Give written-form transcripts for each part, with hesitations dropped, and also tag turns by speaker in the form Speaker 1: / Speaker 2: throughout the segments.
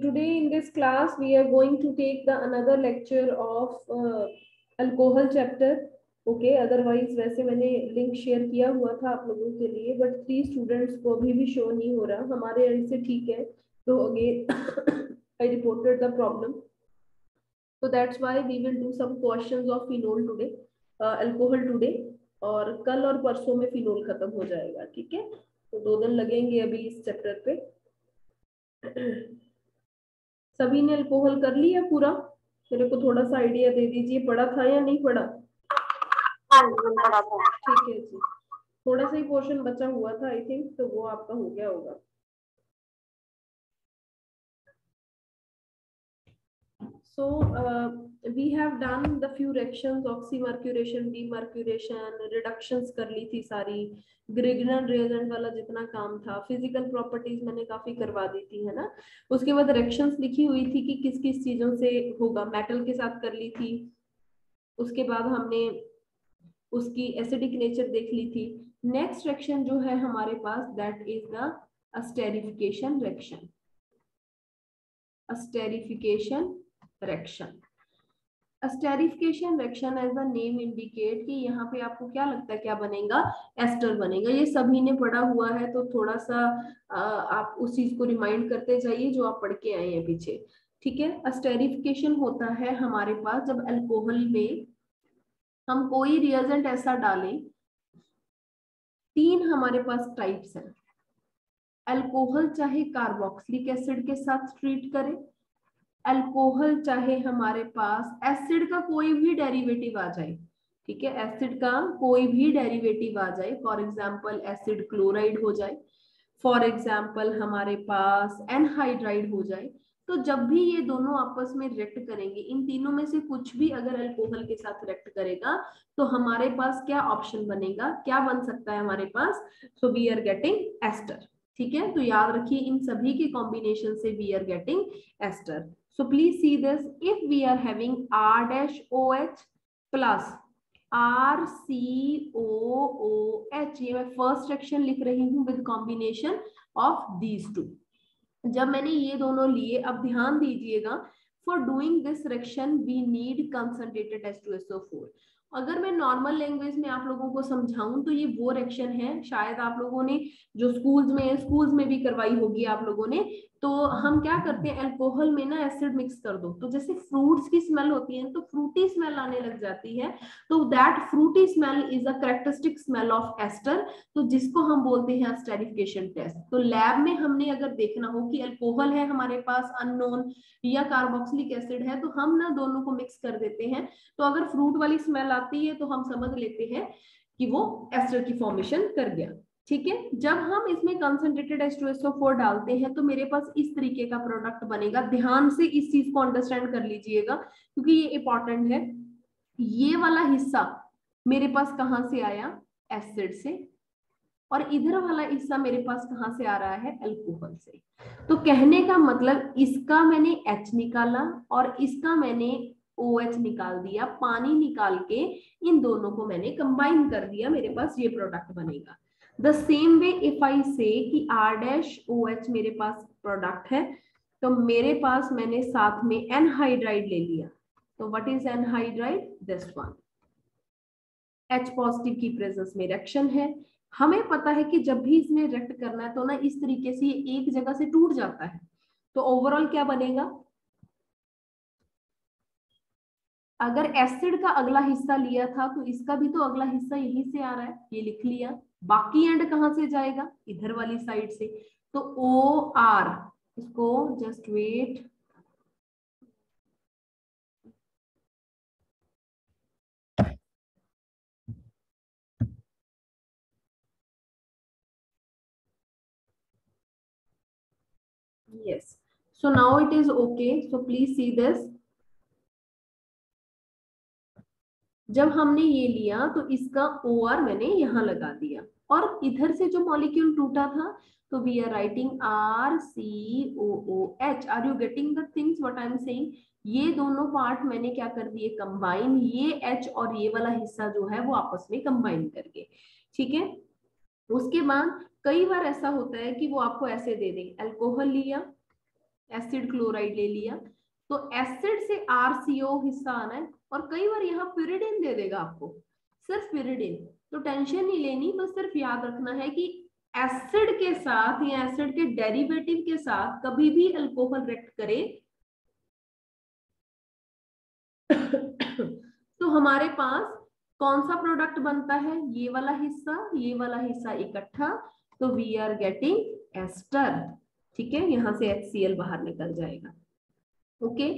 Speaker 1: today in this class we are going to take the another lecture of alcohol chapter. Okay, otherwise वैसे मैंने link share किया हुआ था आप लोगों के लिए, बट 3 स्टूडेंट्स को अभी भी शो नहीं हो रहा, हमारे एंड से ठीक है, तो again I reported the problem, so that's why we will do some questions of phenol today, alcohol today, और कल और परसों में फिनोल खत्म हो जाएगा. ठीक है, तो 2 दिन लगेंगे अभी इस चैप्टर पे. सभी ने अल्कोहल कर लिया पूरा? मेरे को थोड़ा सा आइडिया दे दीजिए, पढ़ा था या नहीं पढ़ा? ठीक है जी, थोड़ा सा ही पोर्शन बचा हुआ था आई थिंक, तो वो आपका हो गया होगा. So we have done the few reactions, oxymercuration, demercuration, reductions कर ली थी सारी, ग्रिग्नन रिएजेंट वाला जितना काम था, फिजिकल प्रॉपर्टीज मैंने काफी करवा दी थी, है ना. उसके बाद रिएक्शंस लिखी हुई थी कि किस किस चीजों से होगा, मेटल के साथ कर ली थी. उसके बाद हमने उसकी एसिडिक नेचर देख ली थी. नेक्स्ट रिएक्शन जो है हमारे पास, that is the esterification reaction. Esterification reaction. Esterification reaction as the name indicate कि यहाँ पे आपको क्या लगता है क्या बनेगा? एस्टर बनेगा. ये सभी ने पढ़ा हुआ है, तो थोड़ा सा आप उस चीज को रिमाइंड करते जाइए जो आप पढ़ के आए हैं पीछे. ठीक है, अस्टेरिफिकेशन होता है हमारे पास जब अल्कोहल में हम कोई रिएजेंट ऐसा डालें. 3 हमारे पास टाइप्स हैं. अल्कोहल चाहे कार्बोक्सिलिक एसिड के साथ ट्रीट करे, अल्कोहल चाहे हमारे पास एसिड का कोई भी डेरिवेटिव आ जाए. ठीक है, एसिड का कोई भी डेरिवेटिव आ जाए, फॉर एग्जांपल एसिड क्लोराइड हो जाए, फॉर एग्जांपल हमारे पास एनहाइड्राइड हो जाए. तो जब भी ये दोनों आपस में रिएक्ट करेंगे, इन तीनों में से कुछ भी अगर अल्कोहल के साथ रिएक्ट करेगा, तो हमारे पास क्या ऑप्शन बनेगा, क्या बन सकता है हमारे पास? So we are getting ester. ठीक है, तो याद रखिए इन सभी के कॉम्बिनेशन से we are getting ester. So please see this, if we are having R-OH plus RCOOH, ये मैं फर्स्ट रिएक्शन लिख रही हूँ with combination of these two. जब मैंने ये दोनों लिए, अब ध्यान दीजिएगा, for doing this reaction we need concentrated H2SO4. अगर मैं नॉर्मल लैंग्वेज में आप लोगों को समझाऊं तो ये वो रिएक्शन है, शायद आप लोगों ने जो स्कूल्स में भी करवाई होगी आप लोगों ने. तो हम क्या करते हैं, अल्कोहल में ना एसिड मिक्स कर दो, तो जैसे फ्रूट्स की स्मेल होती है तो फ्रूटी स्मेल आने लग जाती है, तो that fruity smell is a characteristic smell of ester, तो जिसको हम बोलते हैं एस्टेरिफिकेशन टेस्ट. तो लैब में हमने अगर देखना हो कि अल्कोहल है हमारे पास अननोन या कार्बोक्सिलिक एसिड है, तो हम ना दोनों को मिक्स कर देते हैं. तो अगर फ्रूट वाली स्मेल आती है तो हम समझ लेते हैं कि वो एस्टर की फॉर्मेशन कर गया. ठीक है, जब हम इसमें कंसंट्रेटेड H2SO4 डालते हैं तो मेरे पास इस तरीके का प्रोडक्ट बनेगा. ध्यान से इस चीज को अंडरस्टैंड कर लीजिएगा क्योंकि ये इंपॉर्टेंट है. ये वाला हिस्सा मेरे पास कहां से आया? एसिड से. और इधर वाला हिस्सा मेरे पास कहां से आ रहा है? अल्कोहल से. तो कहने का मतलब इसका मैंने H निकाला और इसका मैंने OH निकाल दिया, पानी निकाल के इन दोनों को मैंने कंबाइन कर दिया, मेरे पास ये प्रोडक्ट बनेगा. The same way if I से कि R-OH मेरे पास प्रोडक्ट है, तो मेरे पास मैंने साथ में एनहाइड्राइड ले लिया. तो what is anhydride? This one. H positive की प्रेजेंस में रिएक्शन है. हमें पता है कि जब भी इसमें रिएक्ट करना है तो ना इस तरीके से ये एक जगह से टूट जाता है. तो ओवरऑल क्या बनेगा? अगर एसिड का अगला हिस्सा लिया था तो इसका भी तो अगला हिस्सा यहीं से आ रहा है, ये लिख लिया. बाकी एंड कहां से जाएगा? इधर वाली साइड से. तो OR, इसको just wait, yes, so now it is okay, so please see this. जब हमने ये लिया तो इसका OR मैंने यहां लगा दिया और इधर से जो मॉलिक्यूल टूटा था तो we are writing RCOOH. Are you getting the things what I am saying? ये दोनों पार्ट मैंने क्या कर दिए? कंबाइन. ये H और ये वाला हिस्सा जो है वो आपस में कंबाइन करके. ठीक है, उसके बाद कई बार ऐसा होता है कि वो आपको ऐसे दे दें, अल्कोहल लिया, एसिड क्लोराइड ले लिया, तो एसिड से RCO हिस्सा आना है, और कई बार यहाँ pyridine दे देगा आपको, सिर्फ pyridine, तो टेंशन नहीं लेनी, बस सिर्फ याद रखना है कि एसिड के साथ या एसिड के डेरिवेटिव के साथ कभी भी अल्कोहल रिएक्ट करे तो हमारे पास कौन सा प्रोडक्ट बनता है, ये वाला हिस्सा इकट्ठा, तो वी आर गेटिंग एस्टर। ठीक है, यहां से HCl बाहर निकल जाएगा। ओके,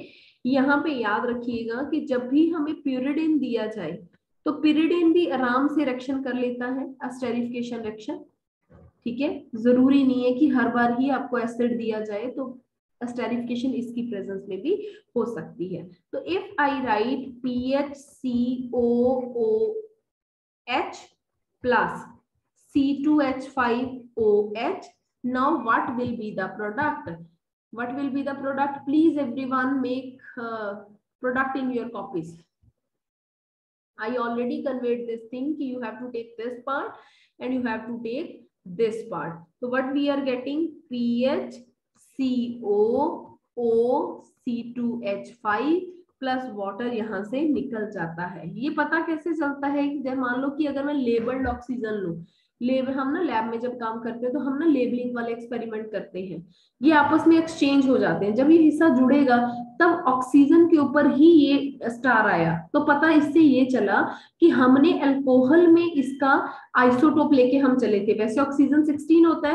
Speaker 1: यहाँ पे याद रखिएगा कि जब भी हमें pyridine दिया जाए तो pyridine भी आराम से रिएक्शन कर लेता है, एस्टेरिफिकेशन रिएक्शन। ठीक है, जरूरी नहीं है कि हर बार ही आपको एसिड दिया जाए, तो एस्टेरिफिकेशन इसकी प्रेजेंस में भी हो सकती है। तो if I right PHCOOH plus C2H5OH, now what will be the product? What will be the product? Please everyone make product in your copies. I already conveyed this thing, you have to take this part and you have to take this part. So what we are getting, PHCOOC2H5 plus water यहाँ से निकल जाता है। ये पता कैसे चलता है, जब मान लो कि अगर मैं लेबल्ड ऑक्सीजन लूं, हम ना लैब में जब काम करते हैं तो हम ना लेबलिंग वाले एक्सपेरिमेंट करते हैं, ये आपस में एक्सचेंज हो जाते हैं। जब ये हिस्सा जुड़ेगा तब ऑक्सीजन के ऊपर ही ये स्टार आया, तो पता इससे ये चला कि हमने अल्कोहल में इसका आइसोटोप लेके हम चले थे। वैसे ऑक्सीजन 16 होता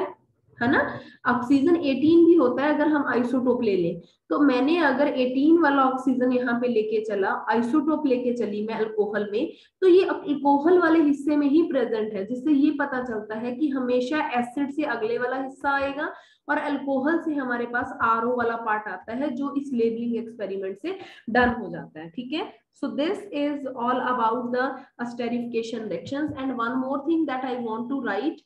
Speaker 1: है ना, ऑक्सीजन 18 भी होता है अगर हम आइसोटोप ले लें। तो मैंने अगर 18 वाला ऑक्सीजन यहाँ पे लेके चला, आइसोटोप लेके चली मैं अल्कोहल में, तो ये अल्कोहल वाले हिस्से में ही प्रेजेंट है, जिससे ये पता चलता है कि हमेशा एसिड से अगले वाला हिस्सा आएगा और अल्कोहल से हमारे पास RO वाला पार्ट आता है, जो इस लेबलिंग एक्सपेरिमेंट से डन हो जाता है। ठीक है, so this is all about the esterification reactions, and one more thing that I want to write,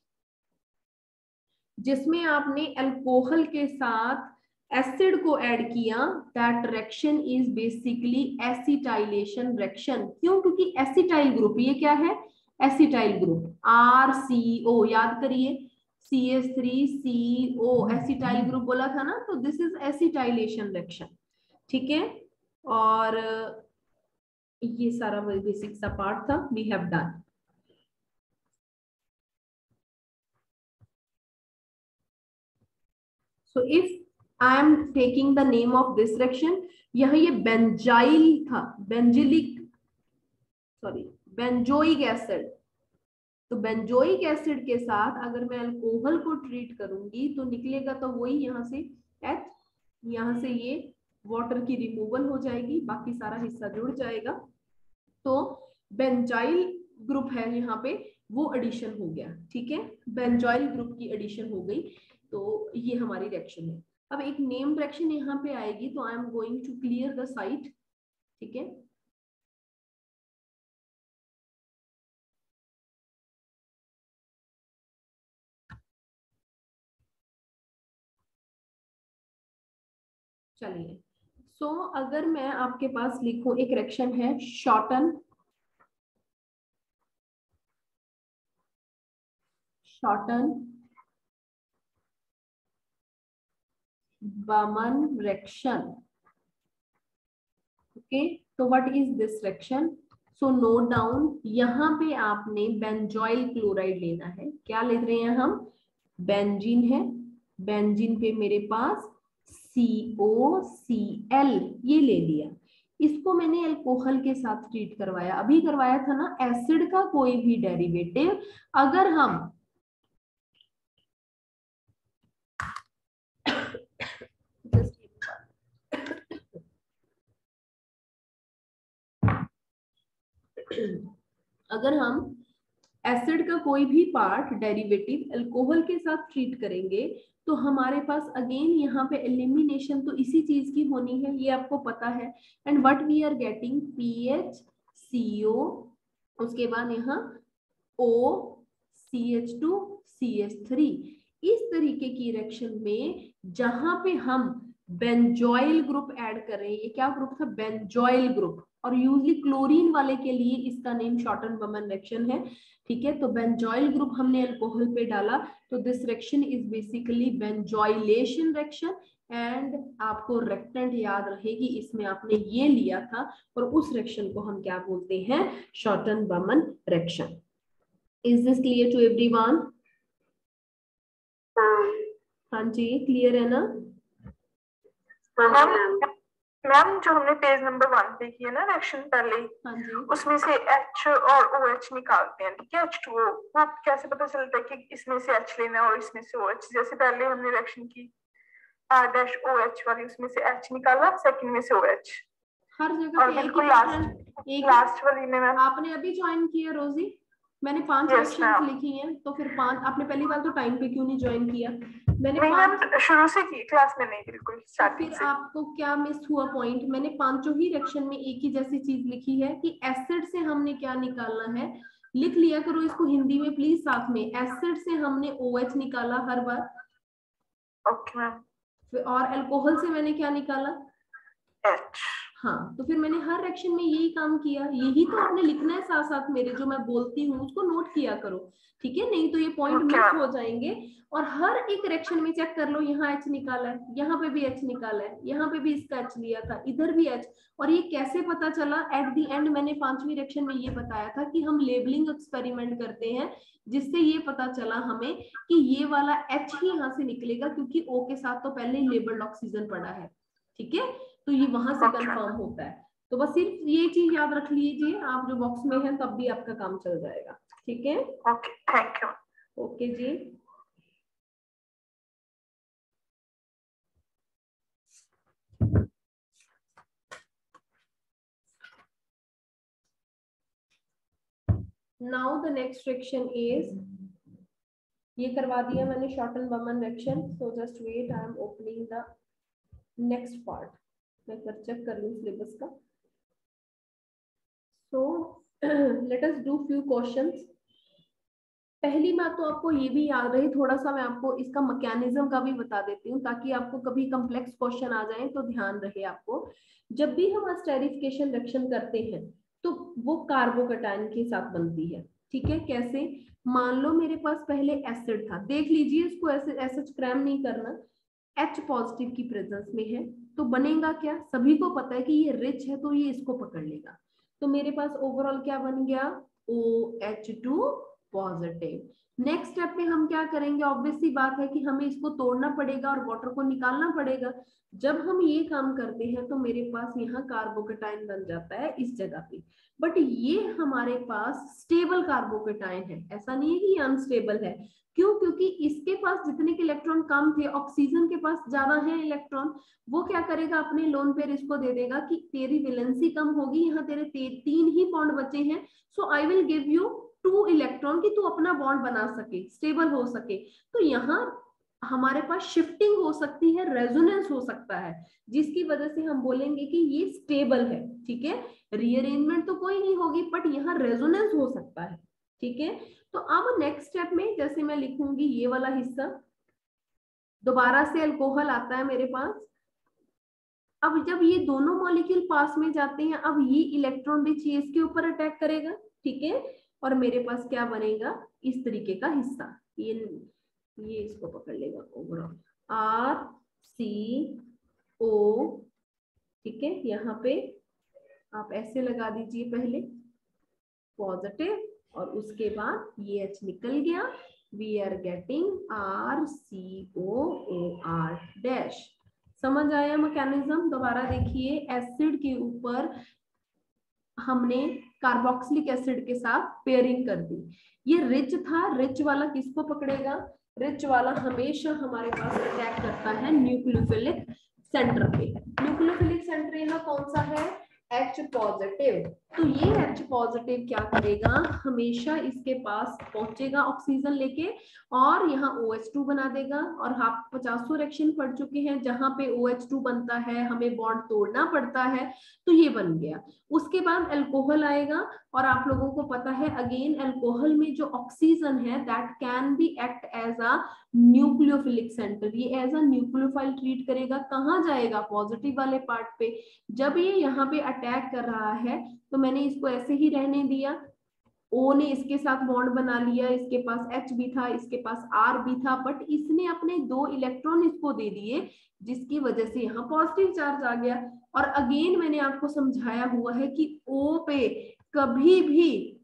Speaker 1: जिसमें आपने अल्कोहल के साथ एसिड को ऐड किया, that reaction is basically acetylation reaction. क्यों? क्योंकि एसिटाइल ग्रुप, ये क्या है, एसिटाइल ग्रुप RCO, याद करिए CH3CO, एसिटाइल ग्रुप बोला था ना, तो दिस इज एसिटाइलेशन रिएक्शन। ठीक है, और ये सारा बेसिक सा पार्ट था, we have done. So if I am taking the name of this reaction, यहाँ ये बेंजाइल था, बेंजोइक एसिड, तो बेंजोइक एसिड के साथ अगर मैं अल्कोहल को ट्रीट करूंगी तो निकलेगा तो वही यहाँ से H, यहाँ से ये वाटर की रिमूवल हो जाएगी, बाकी सारा हिस्सा जुड़ जाएगा, तो बेंजाइल ग्रुप है यहाँ पे, वो एडिशन हो गया। ठीक है, बेंजोइल ग्रुप की एडिशन हो गई, तो ये हमारी रिएक्शन है। अब एक नेम रिएक्शन यहाँ पे आएगी, तो I am going to clear the site. ठीक है, चलिए। सो अगर मैं आपके पास लिखूं, एक रिएक्शन है शॉर्टन बमन रिएक्शन। ओके, तो what is this reaction? So note down, यहाँ पे आपने बेंजोइल क्लोराइड लेना है। क्या ले रहे हैं हम? बेंजीन है, बेंजीन पे मेरे पास COCl ये ले लिया, इसको मैंने अल्कोहल के साथ ट्रीट करवाया। अभी करवाया था ना, एसिड का कोई भी डेरिवेटिव अगर हम अगर हम एसिड का कोई भी पार्ट डेरिवेटिव अल्कोहल के साथ ट्रीट करेंगे तो हमारे पास अगेन यहाँ पे एलिमिनेशन तो इसी चीज की होनी है, ये आपको पता है। And what we are getting, PHCO, उसके बाद यहाँ OCH2CH3। इस तरीके की रिएक्शन में जहां पे हम बेंजोइल ग्रुप ऐड कर रहे हैं, ये क्या ग्रुप था, बेंजोइल ग्रुप, और यूजली क्लोरीन वाले के लिए इसका नेम शॉर्टन बमन रिएक्शन है। ठीक है। तो बेंजॉइल ग्रुप हमने अल्कोहल पे डाला, तो this reaction is basically benzoylation reaction. And आपको रेक्टेंट याद रहेगी, इसमें आपने ये लिया था, और उस रिएक्शन को हम क्या बोलते हैं, Schotten Baumann reaction. Is this clear to everyone? हाँ जी, क्लियर है ना?
Speaker 2: मैम जो हमने पेज नंबर 1 पे की है ना रिएक्शन पहले,
Speaker 1: हाँ जी,
Speaker 2: उसमें से H और OH निकालते हैं, ठीक है, H2O। वो कैसे पता चलता है कि इसमें से H लेना है और इसमें से OH? जैसे पहले हमने रिएक्शन की R-OH वाली, उसमें से H निकाला, सेकंड में से OH।
Speaker 1: हर जगह
Speaker 2: और
Speaker 1: पे एक
Speaker 2: बिल्कुल
Speaker 1: ही पैटर्न।
Speaker 2: लास्ट वाली में मैम,
Speaker 1: आपने अभी ज्वाइन किया रोजी? मैंने 5
Speaker 2: यस
Speaker 1: रिएक्शंस
Speaker 2: मैम।
Speaker 1: लिखी हैं, तो फिर 5 आपने पहली बार तो टाइम पे क्यों नहीं ज्वाइन किया? मैंने
Speaker 2: नहीं
Speaker 1: 5,
Speaker 2: मैम, शुरू से की क्लास में नहीं, बिल्कुल
Speaker 1: तो
Speaker 2: स्टार्टिंग
Speaker 1: फिर
Speaker 2: से।
Speaker 1: आपको क्या मिस हुआ पॉइंट? मैंने पांचों ही रिएक्शन में एक ही जैसी चीज लिखी है कि एसिड से हमने क्या निकालना है। लिख लिया करो इसको हिंदी में प्लीज साथ में। एसिड से हमने OH निकाला हर बार,
Speaker 2: ओके मैम।
Speaker 1: और अल्कोहल से मैंने क्या निकाला,
Speaker 2: H।
Speaker 1: हाँ। तो फिर मैंने हर रिएक्शन में यही काम किया, यही तो आपने लिखना है साथ साथ मेरे, जो मैं बोलती हूँ उसको नोट किया करो, ठीक है? नहीं तो ये पॉइंट मिस हो जाएंगे। और हर एक रिएक्शन में चेक कर लो, यहाँ H निकाला है, यहाँ पे भी H निकाला है, यहाँ पे भी इसका H लिया था, इधर भी H। और ये कैसे पता चला? एट द एंड मैंने 5वीं रिएक्शन में ये बताया था कि हम लेबलिंग एक्सपेरिमेंट करते हैं, जिससे ये पता चला हमें कि ये वाला H ही यहाँ से निकलेगा, क्योंकि O के साथ तो पहले ही लेबल्ड ऑक्सीजन पड़ा है, ठीक है? तो ये वहां से कंफर्म होता है। तो बस सिर्फ ये चीज याद रख लीजिए, आप जो बॉक्स में है तब भी आपका काम चल जाएगा, ठीक है?
Speaker 2: Okay, thank you.
Speaker 1: ओके जी। Now the next reaction is, ये करवा दिया मैंने Schotten Baumann reaction. So just wait, I am opening the next part. मैं चेक कर लूं सिलेबस का। So let us do few questions. पहली बात तो आपको ये भी याद रहे, थोड़ा सा मैं आपको इसका मैकेनिज्म का भी बता देती हूँ, ताकि आपको कभी कॉम्प्लेक्स क्वेश्चन आ जाए तो ध्यान रहे आपको। जब भी हम एस्टेरिफिकेशन रिएक्शन करते हैं तो वो कार्बोकैटायन के साथ बनती है, ठीक है? कैसे? मान लो मेरे पास पहले एसिड था, देख लीजिए इसको, ऐसे ऐसे क्रैम नहीं करना। H पॉजिटिव की प्रेजेंस में है, तो बनेगा क्या? सभी को पता है कि ये रिच है, तो ये इसको पकड़ लेगा। तो मेरे पास ओवरऑल क्या बन गया? OH2 positive. नेक्स्ट स्टेप में हम क्या करेंगे? ऑब्वियस सी बात है कि हमें इसको तोड़ना पड़ेगा और वाटर को निकालना पड़ेगा। जब हम ये काम करते हैं तो मेरे पास यहाँ कार्बोकैटायन बन जाता है इस जगह पे। बट ये हमारे पास स्टेबल कार्बोकैटायन है, ऐसा नहीं है कि ये अनस्टेबल है। क्यों? क्योंकि इसके पास जितने के इलेक्ट्रॉन कम थे, ऑक्सीजन के पास ज्यादा है इलेक्ट्रॉन। वो क्या करेगा? अपने लोन पेयर इसको दे देगा कि तेरी वैलेंसी कम होगी, यहाँ तेरे 3 ही बॉन्ड बचे हैं, so I will give you 2 electron, की तू अपना बॉन्ड बना सके, स्टेबल हो सके। तो यहाँ हमारे पास शिफ्टिंग हो सकती है, रेजोनेंस हो सकता है, जिसकी वजह से हम बोलेंगे कि ये स्टेबल है, ठीक है? रीअरेंजमेंट तो कोई नहीं होगी, बट यहाँ रेजोनेंस हो सकता है, ठीक है? तो अब नेक्स्ट स्टेप में जैसे मैं लिखूंगी ये वाला हिस्सा, दोबारा से अल्कोहल आता है मेरे पास। अब जब ये दोनों मॉलिक्यूल पास में जाते हैं, अब ये इलेक्ट्रॉन भी चीज के ऊपर अटैक करेगा, ठीक है? और मेरे पास क्या बनेगा? इस तरीके का हिस्सा, ये इसको पकड़ लेगा ओवरऑल, RCO, ठीक है? यहाँ पे आप ऐसे लगा दीजिए, पहले पॉजिटिव और उसके बाद ये H निकल गया, we are getting RCOOR dash. समझ आया मैकेनिज्म? दोबारा देखिए, एसिड के ऊपर हमने कार्बोक्सिलिक एसिड के साथ पेयरिंग कर दी। ये रिच था, रिच वाला किसको पकड़ेगा? रिच वाला हमेशा हमारे पास अटैक करता है न्यूक्लियोफिलिक सेंटर पे। न्यूक्लियोफिलिक सेंटर यहाँ कौन सा है? H positive. तो ये H पॉजिटिव क्या करेगा? हमेशा इसके पास पहुंचेगा ऑक्सीजन लेके, और यहाँ OH2 बना देगा। और आप 50 रिएक्शन पढ़ चुके हैं जहां पे OH2 बनता है, हमें बॉन्ड तोड़ना पड़ता है, तो ये बन गया। उसके बाद अल्कोहल आएगा, और आप लोगों को पता है अगेन, अल्कोहल में जो ऑक्सीजन है that can be act as a nucleophilic centre. ये एज अ न्यूक्लियोफाइल ट्रीट करेगा। कहाँ जाएगा? पॉजिटिव वाले पार्ट पे। जब ये यहाँ पे अटैक कर रहा है तो मैंने इसको ऐसे ही रहने दिया, O ने इसके साथ बॉन्ड बना लिया, इसके पास H भी था, इसके पास R भी था, बट इसने अपने 2 इलेक्ट्रॉन इसको दे दिए, जिसकी वजह से यहाँ पॉजिटिव चार्ज आ गया। और अगेन मैंने आपको समझाया हुआ है कि O पे कभी भी,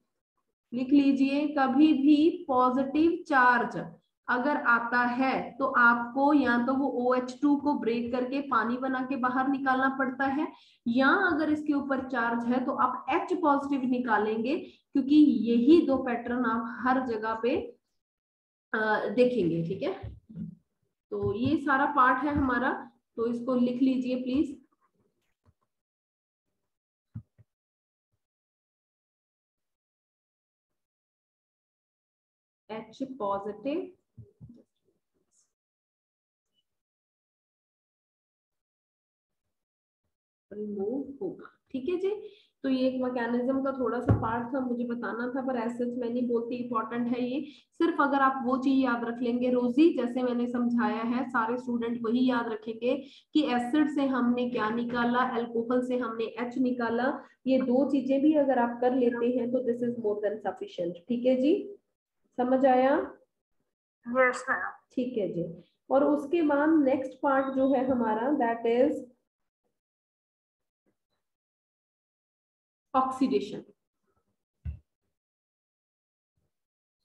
Speaker 1: लिख लीजिए, कभी भी पॉजिटिव चार्ज अगर आता है तो आपको या तो वो OH2 को ब्रेक करके पानी बना के बाहर निकालना पड़ता है, या अगर इसके ऊपर चार्ज है तो आप H पॉजिटिव निकालेंगे, क्योंकि यही 2 पैटर्न आप हर जगह पे देखेंगे। ठीक है, तो ये सारा पार्ट है हमारा, तो इसको लिख लीजिए प्लीज। H पॉजिटिव, रिमूव होगा। ठीक है जी, तो ये एक मैकेनिज्म का थोड़ा सा पार्ट था, मुझे बताना था, पर ऐसे मैं नहीं बोलती, इंपॉर्टेंट है ये। सिर्फ अगर आप वो चीज याद रख लेंगे रोजी, जैसे मैंने समझाया है, सारे स्टूडेंट वही याद रखेंगे कि एसिड से हमने क्या निकाला, अल्कोहल से हमने H निकाला। ये 2 चीजें भी अगर आप कर लेते हैं तो this is more than sufficient. ठीक है जी, समझ आया?
Speaker 2: Yes ma'am.
Speaker 1: ठीक है जी, और उसके बाद नेक्स्ट पार्ट जो है हमारा, that is oxidation.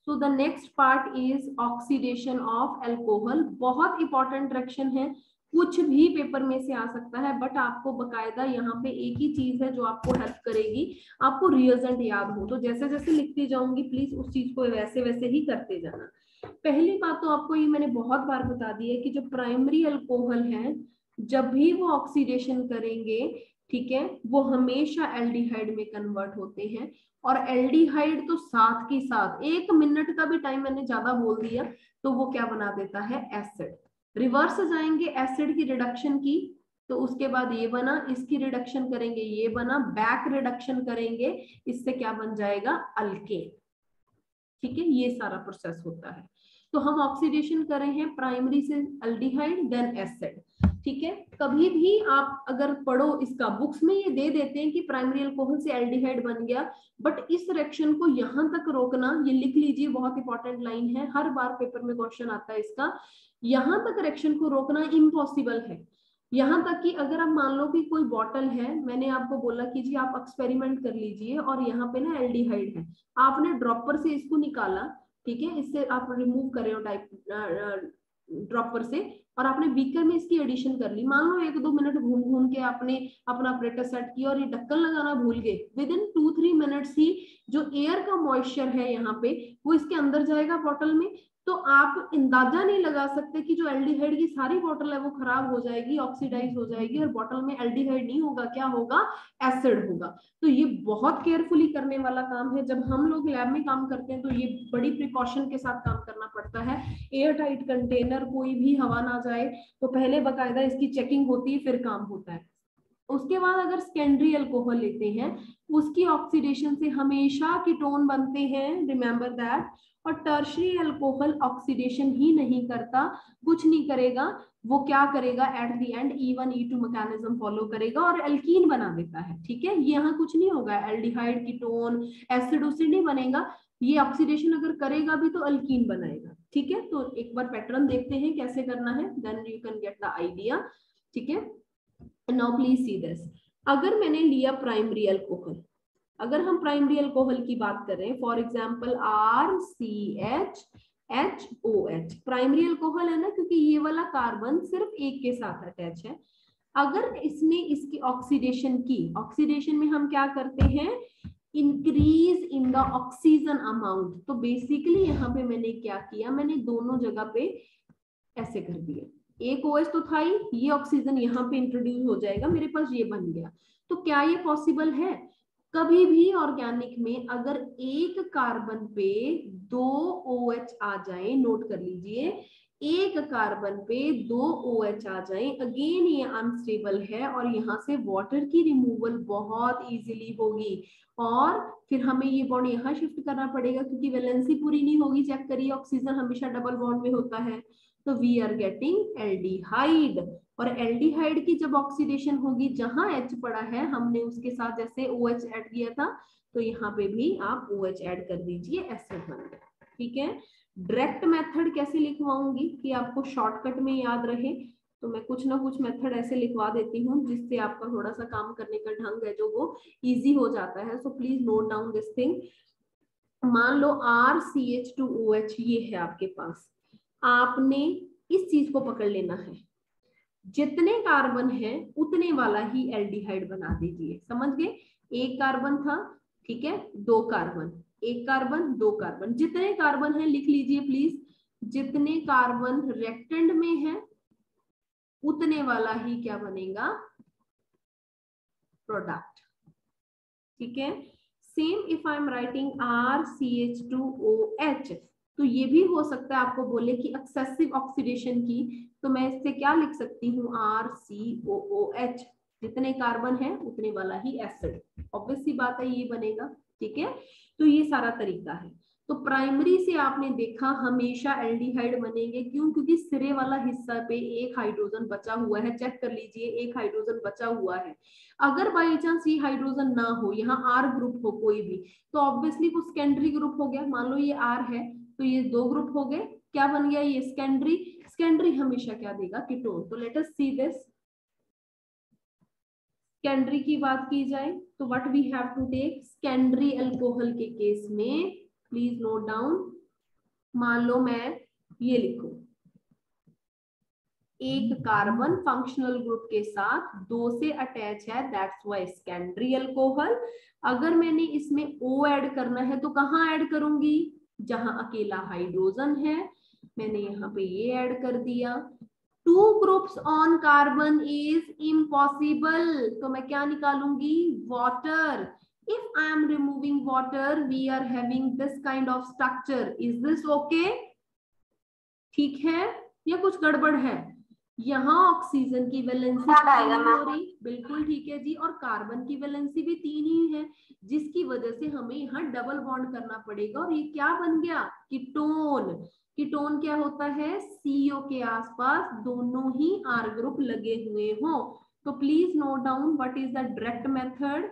Speaker 1: So the next part is oxidation of alcohol. बहुत इंपॉर्टेंट रिएक्शन है, कुछ भी पेपर में से आ सकता है, बट आपको बकायदा यहाँ पे एक ही चीज है जो आपको हेल्प करेगी, आपको रिएजेंट याद हो। तो जैसे जैसे लिखती जाऊंगी प्लीज उस चीज को वैसे वैसे ही करते जाना। पहली बात तो आपको ये मैंने बहुत बार बता दी है कि जो प्राइमरी अल्कोहल है, जब भी वो ऑक्सीडेशन करेंगे, ठीक है, वो हमेशा एल्डिहाइड में कन्वर्ट होते हैं। और एल्डिहाइड तो साथ के साथ 1 मिनट का भी टाइम मैंने ज्यादा बोल दिया तो वो क्या बना देता है, एसिड। रिवर्स जाएंगे एसिड की रिडक्शन की, तो उसके बाद ये बना, इसकी रिडक्शन करेंगे, ये बना, बैक रिडक्शन करेंगे, इससे क्या बन जाएगा, अल्केन। ठीक है, ये सारा प्रोसेस होता है। तो हम ऑक्सीडेशन कर रहे हैं प्राइमरी से अल्डिहाइड देन एसिड। ठीक है, कभी भी आप अगर पढ़ो इसका, बुक्स में ये दे देते हैं कि प्राइमरी अल्कोहल से एल्डिहाइड बन गया, बट इस रिएक्शन को यहां तक रोकना, ये लिख लीजिए, बहुत इंपॉर्टेंट लाइन है, हर बार पेपर में क्वेश्चन आता है इसका, यहां तक रिएक्शन को रोकना इम्पॉसिबल है। यहाँ तक कि अगर आप मान लो कि कोई बॉटल है, मैंने आपको बोला कि जी आप एक्सपेरिमेंट कर लीजिए, और यहाँ पे ना एल्डिहाइड है, आपने ड्रॉपर से इसको निकाला, ठीक है, इससे आप रिमूव कर रहे हो टाइप ड्रॉपर से, और आपने बीकर में इसकी एडिशन कर ली, मान लो 1-2 मिनट घूम घूम के आपने अपना ऑपरेटर सेट किया और ये ढक्कन लगाना भूल गए, विद इन 2-3 मिनट्स ही जो एयर का मॉइस्चर है यहाँ पे वो इसके अंदर जाएगा बॉटल में। तो आप अंदाजा नहीं लगा सकते कि जो एल्डिहाइड की सारी बॉटल है वो खराब हो जाएगी, ऑक्सीडाइज हो जाएगी, और बॉटल में एल्डिहाइड नहीं होगा, क्या होगा, एसिड होगा। तो ये बहुत केयरफुली करने वाला काम है, जब हम लोग लैब में काम करते हैं तो ये बड़ी प्रिकॉशन के साथ काम करना पड़ता है। एयर टाइट कंटेनर, कोई भी हवा ना जाए, तो पहले बकायदा इसकी चेकिंग होती है, फिर काम होता है। उसके बाद अगर सेकेंडरी अल्कोहल लेते हैं, उसकी ऑक्सीडेशन से हमेशा कीटोन बनते हैं, रिमेंबर दैट। और टर्शरी अल्कोहल ऑक्सीडेशन ही नहीं करता, कुछ नहीं करेगा, वो क्या करेगा, at the end E1 E2 mechanism follow करेगा और एल्कीन बना देता है। ठीक है, ये यहाँ कुछ नहीं होगा, एल्डिहाइड, कीटोन, एसिड उसिड नहीं बनेगा, ये ऑक्सीडेशन अगर करेगा भी तो अल्कीन बनाएगा। ठीक है, तो एक बार पैटर्न देखते हैं कैसे करना है, then you can get the idea. ठीक है, नाउ प्लीज सी दिस, अगर मैंने लिया प्राइमरी अल्कोहल, अगर हम प्राइमरी अल्कोहल की बात करें, for example RCHHOH, primary alcohol है ना, क्योंकि ये वाला कार्बन सिर्फ एक के साथ अटैच है। अगर इसने इसकी ऑक्सीडेशन की, ऑक्सीडेशन में हम क्या करते हैं, increase in the oxygen amount. तो बेसिकली यहाँ पे मैंने क्या किया, मैंने दोनों जगह पे ऐसे कर दिया, एक OH तो था ही, ये ऑक्सीजन यहाँ पे इंट्रोड्यूस हो जाएगा, मेरे पास ये बन गया। तो क्या ये पॉसिबल है, कभी भी ऑर्गेनिक में अगर एक कार्बन पे 2 OH आ जाए, नोट कर लीजिए, एक कार्बन पे 2 OH आ जाए, अगेन ये अनस्टेबल है और यहाँ से वाटर की रिमूवल बहुत इजीली होगी, और फिर हमें ये बॉन्ड यहाँ शिफ्ट करना पड़ेगा क्योंकि वैलेंसी पूरी नहीं होगी। चेक करिए, ऑक्सीजन हमेशा डबल बॉन्ड में होता है, तो वी आर गेटिंग एल्डिहाइड। और एल्डिहाइड की जब ऑक्सीडेशन होगी, जहां H पड़ा है हमने उसके साथ जैसे OH ऐड किया था, तो यहाँ पे भी आप OH ऐड कर दीजिए, एसिड बन गया। ठीक है, डायरेक्ट मेथड कैसे लिखवाऊंगी कि आपको शॉर्टकट में याद रहे, तो मैं कुछ ना कुछ मेथड ऐसे लिखवा देती हूँ जिससे आपका थोड़ा सा काम करने का ढंग है जो वो इजी हो जाता है। So please note down this thing. मान लो RCH2OH ये है आपके पास, आपने इस चीज को पकड़ लेना है, जितने कार्बन है उतने वाला ही एल्डिहाइड बना दीजिए। समझ गए, एक कार्बन था, ठीक है, दो कार्बन, एक कार्बन दो कार्बन, जितने कार्बन है लिख लीजिए प्लीज, जितने कार्बन रेक्टेंड में है उतने वाला ही क्या बनेगा, प्रोडक्ट। ठीक है, same if I am writing RCH2OH, तो ये भी हो सकता है आपको बोले कि एक्सेसिव ऑक्सीडेशन की, तो मैं इससे क्या लिख सकती हूँ, RCOOH, जितने कार्बन है उतने वाला ही एसिड, ऑब्वियस सी बात है ये बनेगा। ठीक है, तो ये सारा तरीका है। तो प्राइमरी से आपने देखा हमेशा एल्डिहाइड बनेंगे, क्यों, क्योंकि सिरे वाला हिस्सा पे एक हाइड्रोजन बचा हुआ है, चेक कर लीजिए एक हाइड्रोजन बचा हुआ है। अगर बाई चांस ये हाइड्रोजन ना हो, यहाँ R ग्रुप हो कोई भी, तो ऑब्वियसली वो सेकेंडरी ग्रुप हो गया। मान लो ये R है तो ये दो ग्रुप हो गए, क्या बन गया, ये सेकेंडरी। सेकेंडरी हमेशा क्या देगा, कीटोन। तो let us see this, secondary की बात की जाए तो what we have to take, secondary alcohol के केस में प्लीज नोट डाउन, मान लो मैं ये लिखूं, एक कार्बन फंक्शनल ग्रुप के साथ दो से अटैच है, दैट्स व्हाई सेकेंडरी अल्कोहल। अगर मैंने इसमें O ऐड करना है तो कहाँ ऐड करूंगी, जहां अकेला हाइड्रोजन है, मैंने यहाँ पे ये ऐड कर दिया। Two groups on carbon is impossible, तो मैं क्या निकालूंगी, water. If I am removing water we are having this kind of structure, is this okay, ठीक है या कुछ गड़बड़ है, यहाँ ऑक्सीजन की वैलेंसी नहीं हो रही, बिल्कुल ठीक है जी, और कार्बन की वैलेंसी भी 3 ही है, जिसकी वजह से हमें यहाँ डबल बॉन्ड करना पड़ेगा, और ये क्या बन गया, कीटोन। कीटोन क्या होता है, CO के आसपास दोनों ही R ग्रुप लगे हुए हो। तो please note down what is the direct method,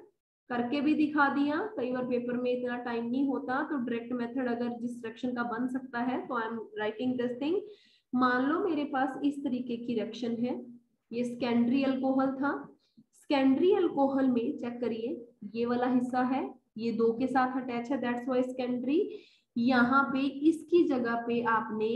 Speaker 1: करके भी दिखा दिया, कई बार पेपर में इतना टाइम नहीं होता, तो डायरेक्ट मेथड अगर जिस सेक्शन का बन सकता है तो I am writing this thing. मान लो मेरे पास इस तरीके की रिएक्शन है, ये सेकेंडरी अल्कोहल था, सेकेंडरी अल्कोहल में चेक करिए ये वाला हिस्सा है, ये दो के साथ अटैच है, दैट्स व्हाई सेकेंडरी। यहाँ पे इसकी जगह पे आपने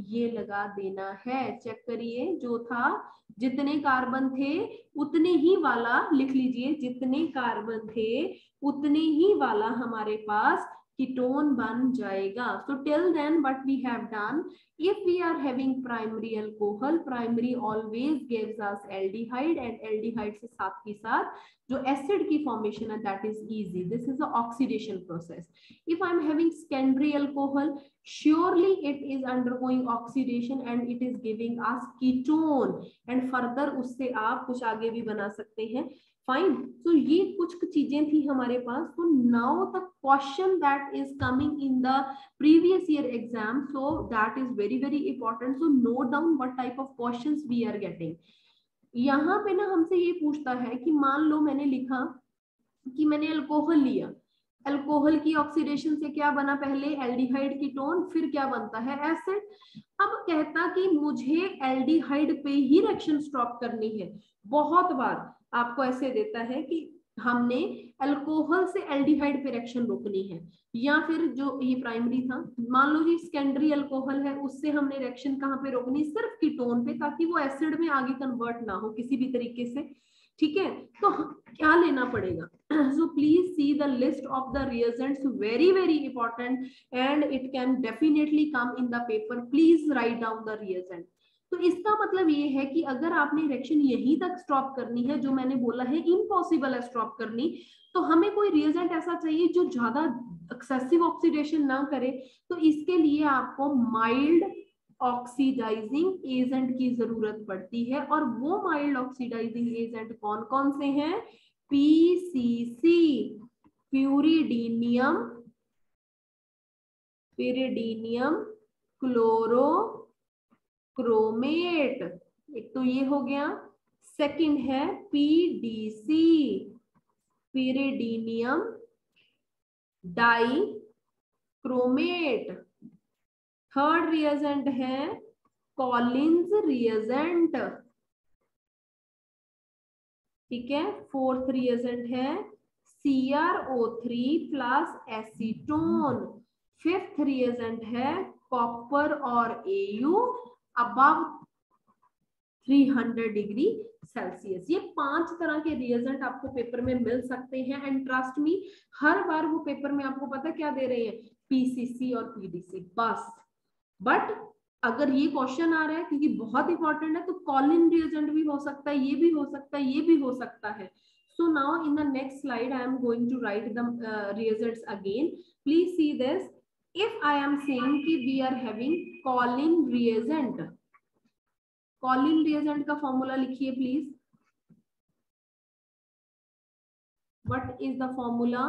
Speaker 1: ये लगा देना है, चेक करिए जो था, जितने कार्बन थे उतने ही वाला लिख लीजिए, जितने कार्बन थे उतने ही वाला हमारे पास कीटोन बन जाएगा। So till then what we have done, if we are having primary alcohol, primary always gives us aldehyde, and aldehyde से साथ ही साथ जो एसिड की फॉर्मेशन है that is easy, this is the oxidation process. If I am having secondary alcohol, surely it is undergoing oxidation and it is giving us ketone, and further उससे आप कुछ आगे भी बना सकते हैं। फाइन, सो ये कुछ चीजें थी हमारे पास। तो now the question that is coming in the previous year exam, so that is very very important, so note down what type of questions we are getting. यहाँ पे ना हमसे ये पूछता है कि मान लो मैंने लिखा कि मैंने अल्कोहल लिया, अल्कोहल की ऑक्सीडेशन से क्या बना, पहले एल्डिहाइड कीटोन, फिर क्या बनता है, एसिड। अब कहता कि मुझे एल्डिहाइड पे ही रिएक्शन स्टॉप करनी है। बहुत बार आपको ऐसे देता है कि हमने अल्कोहल से एल्डिहाइड पे रिएक्शन रोकनी है, या फिर जो ये प्राइमरी था, मान लो जी सेकेंडरी अल्कोहल है, उससे हमने रिएक्शन कहाँ पे रोकनी, सिर्फ कीटोन पे, ताकि वो एसिड में आगे कन्वर्ट ना हो किसी भी तरीके से। ठीक है, तो क्या लेना पड़ेगा, so please see the list of the reagents, very very important and it can definitely come in the paper, please write down the reagent। तो इसका मतलब ये है कि अगर आपने रिएक्शन यहीं तक स्टॉप करनी है, जो मैंने बोला है इम्पॉसिबल है स्टॉप करनी, तो हमें कोई रिएजेंट ऐसा चाहिए जो ज्यादा एक्सेसिव ऑक्सीडेशन ना करे। तो इसके लिए आपको माइल्ड ऑक्सीडाइजिंग एजेंट की जरूरत पड़ती है, और वो माइल्ड ऑक्सीडाइजिंग एजेंट कौन कौन से हैं, PCC, pyridinium, pyridinium, chloro chromate, एक तो ये हो गया। सेकंड है PDC, pyridinium di chromate. Third reagent है कॉलिन्स रिएजेंट, ठीक है। फोर्थ रिएजेंट है CrO3 plus acetone. Fifth reagent है कॉपर और AU अबव 300 डिग्री सेल्सियस। ये 5 तरह के रिएजेंट आपको पेपर में मिल सकते हैं। एंड ट्रस्ट मी, हर बार वो पेपर में आपको पता क्या दे रहे हैं, PCC और PDC बस। बट अगर ये क्वेश्चन आ रहा है, क्योंकि बहुत इंपॉर्टेंट है, तो कॉलिन रिएजेंट भी हो सकता है, ये भी हो सकता है, ये भी हो सकता है। So now in the next slide I am going to write the reagents again. Please see this. If I am saying कि we are having Collin reagent, Collin reagent का formula लिखिए please. What is the formula?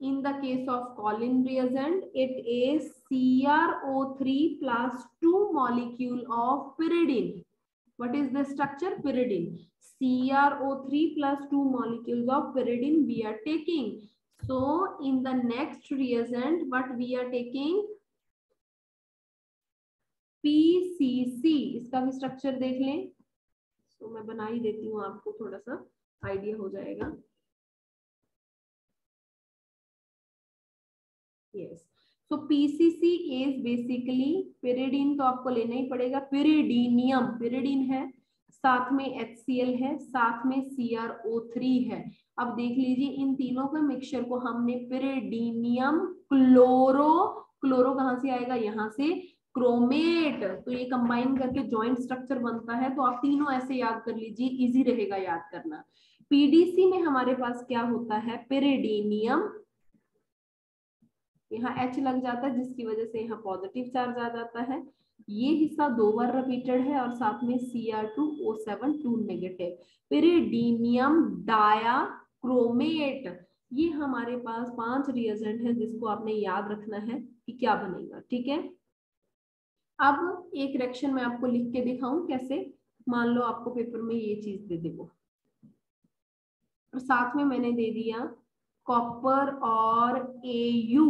Speaker 1: In the case of Collin reagent, it is CrO3 plus 2 molecule of pyridine. What is the structure? Pyridine. CrO3 plus 2 molecules of pyridine we are taking. So in the next reagent, what we are taking? PCC. इसका भी structure देख लें। तो मैं बना ही देती हूँ, आपको थोड़ा सा आइडिया हो जाएगा। Yes. So PCC is basically pyridine, तो आपको लेना ही पड़ेगा। pyridinium, pyridine है, साथ में HCl है, साथ में CrO3 है। अब देख लीजिए इन तीनों के मिक्सचर को हमने pyridinium क्लोरो, क्लोरो कहाँ से आएगा, यहाँ से क्रोमेट, तो ये कंबाइन करके जॉइंट स्ट्रक्चर बनता है। तो आप तीनों ऐसे याद कर लीजिए, इजी रहेगा याद करना। पीडीसी में हमारे पास क्या होता है, pyridinium, यहाँ H लग जाता है जिसकी वजह से यहाँ पॉजिटिव चार्ज आ जाता है। ये हिस्सा 2 बार रिपीटेड है और साथ में Cr2O7 2 नेगेटिव। pyridinium डायाक्रोमेट, ये हमारे पास 5 रिएजेंट है जिसको आपने याद रखना है कि क्या बनेगा, ठीक है। अब एक रिएक्शन मैं आपको लिख के दिखाऊं कैसे। मान लो आपको पेपर में ये चीज दे दे वो, और साथ में मैंने दे दिया कॉपर और AU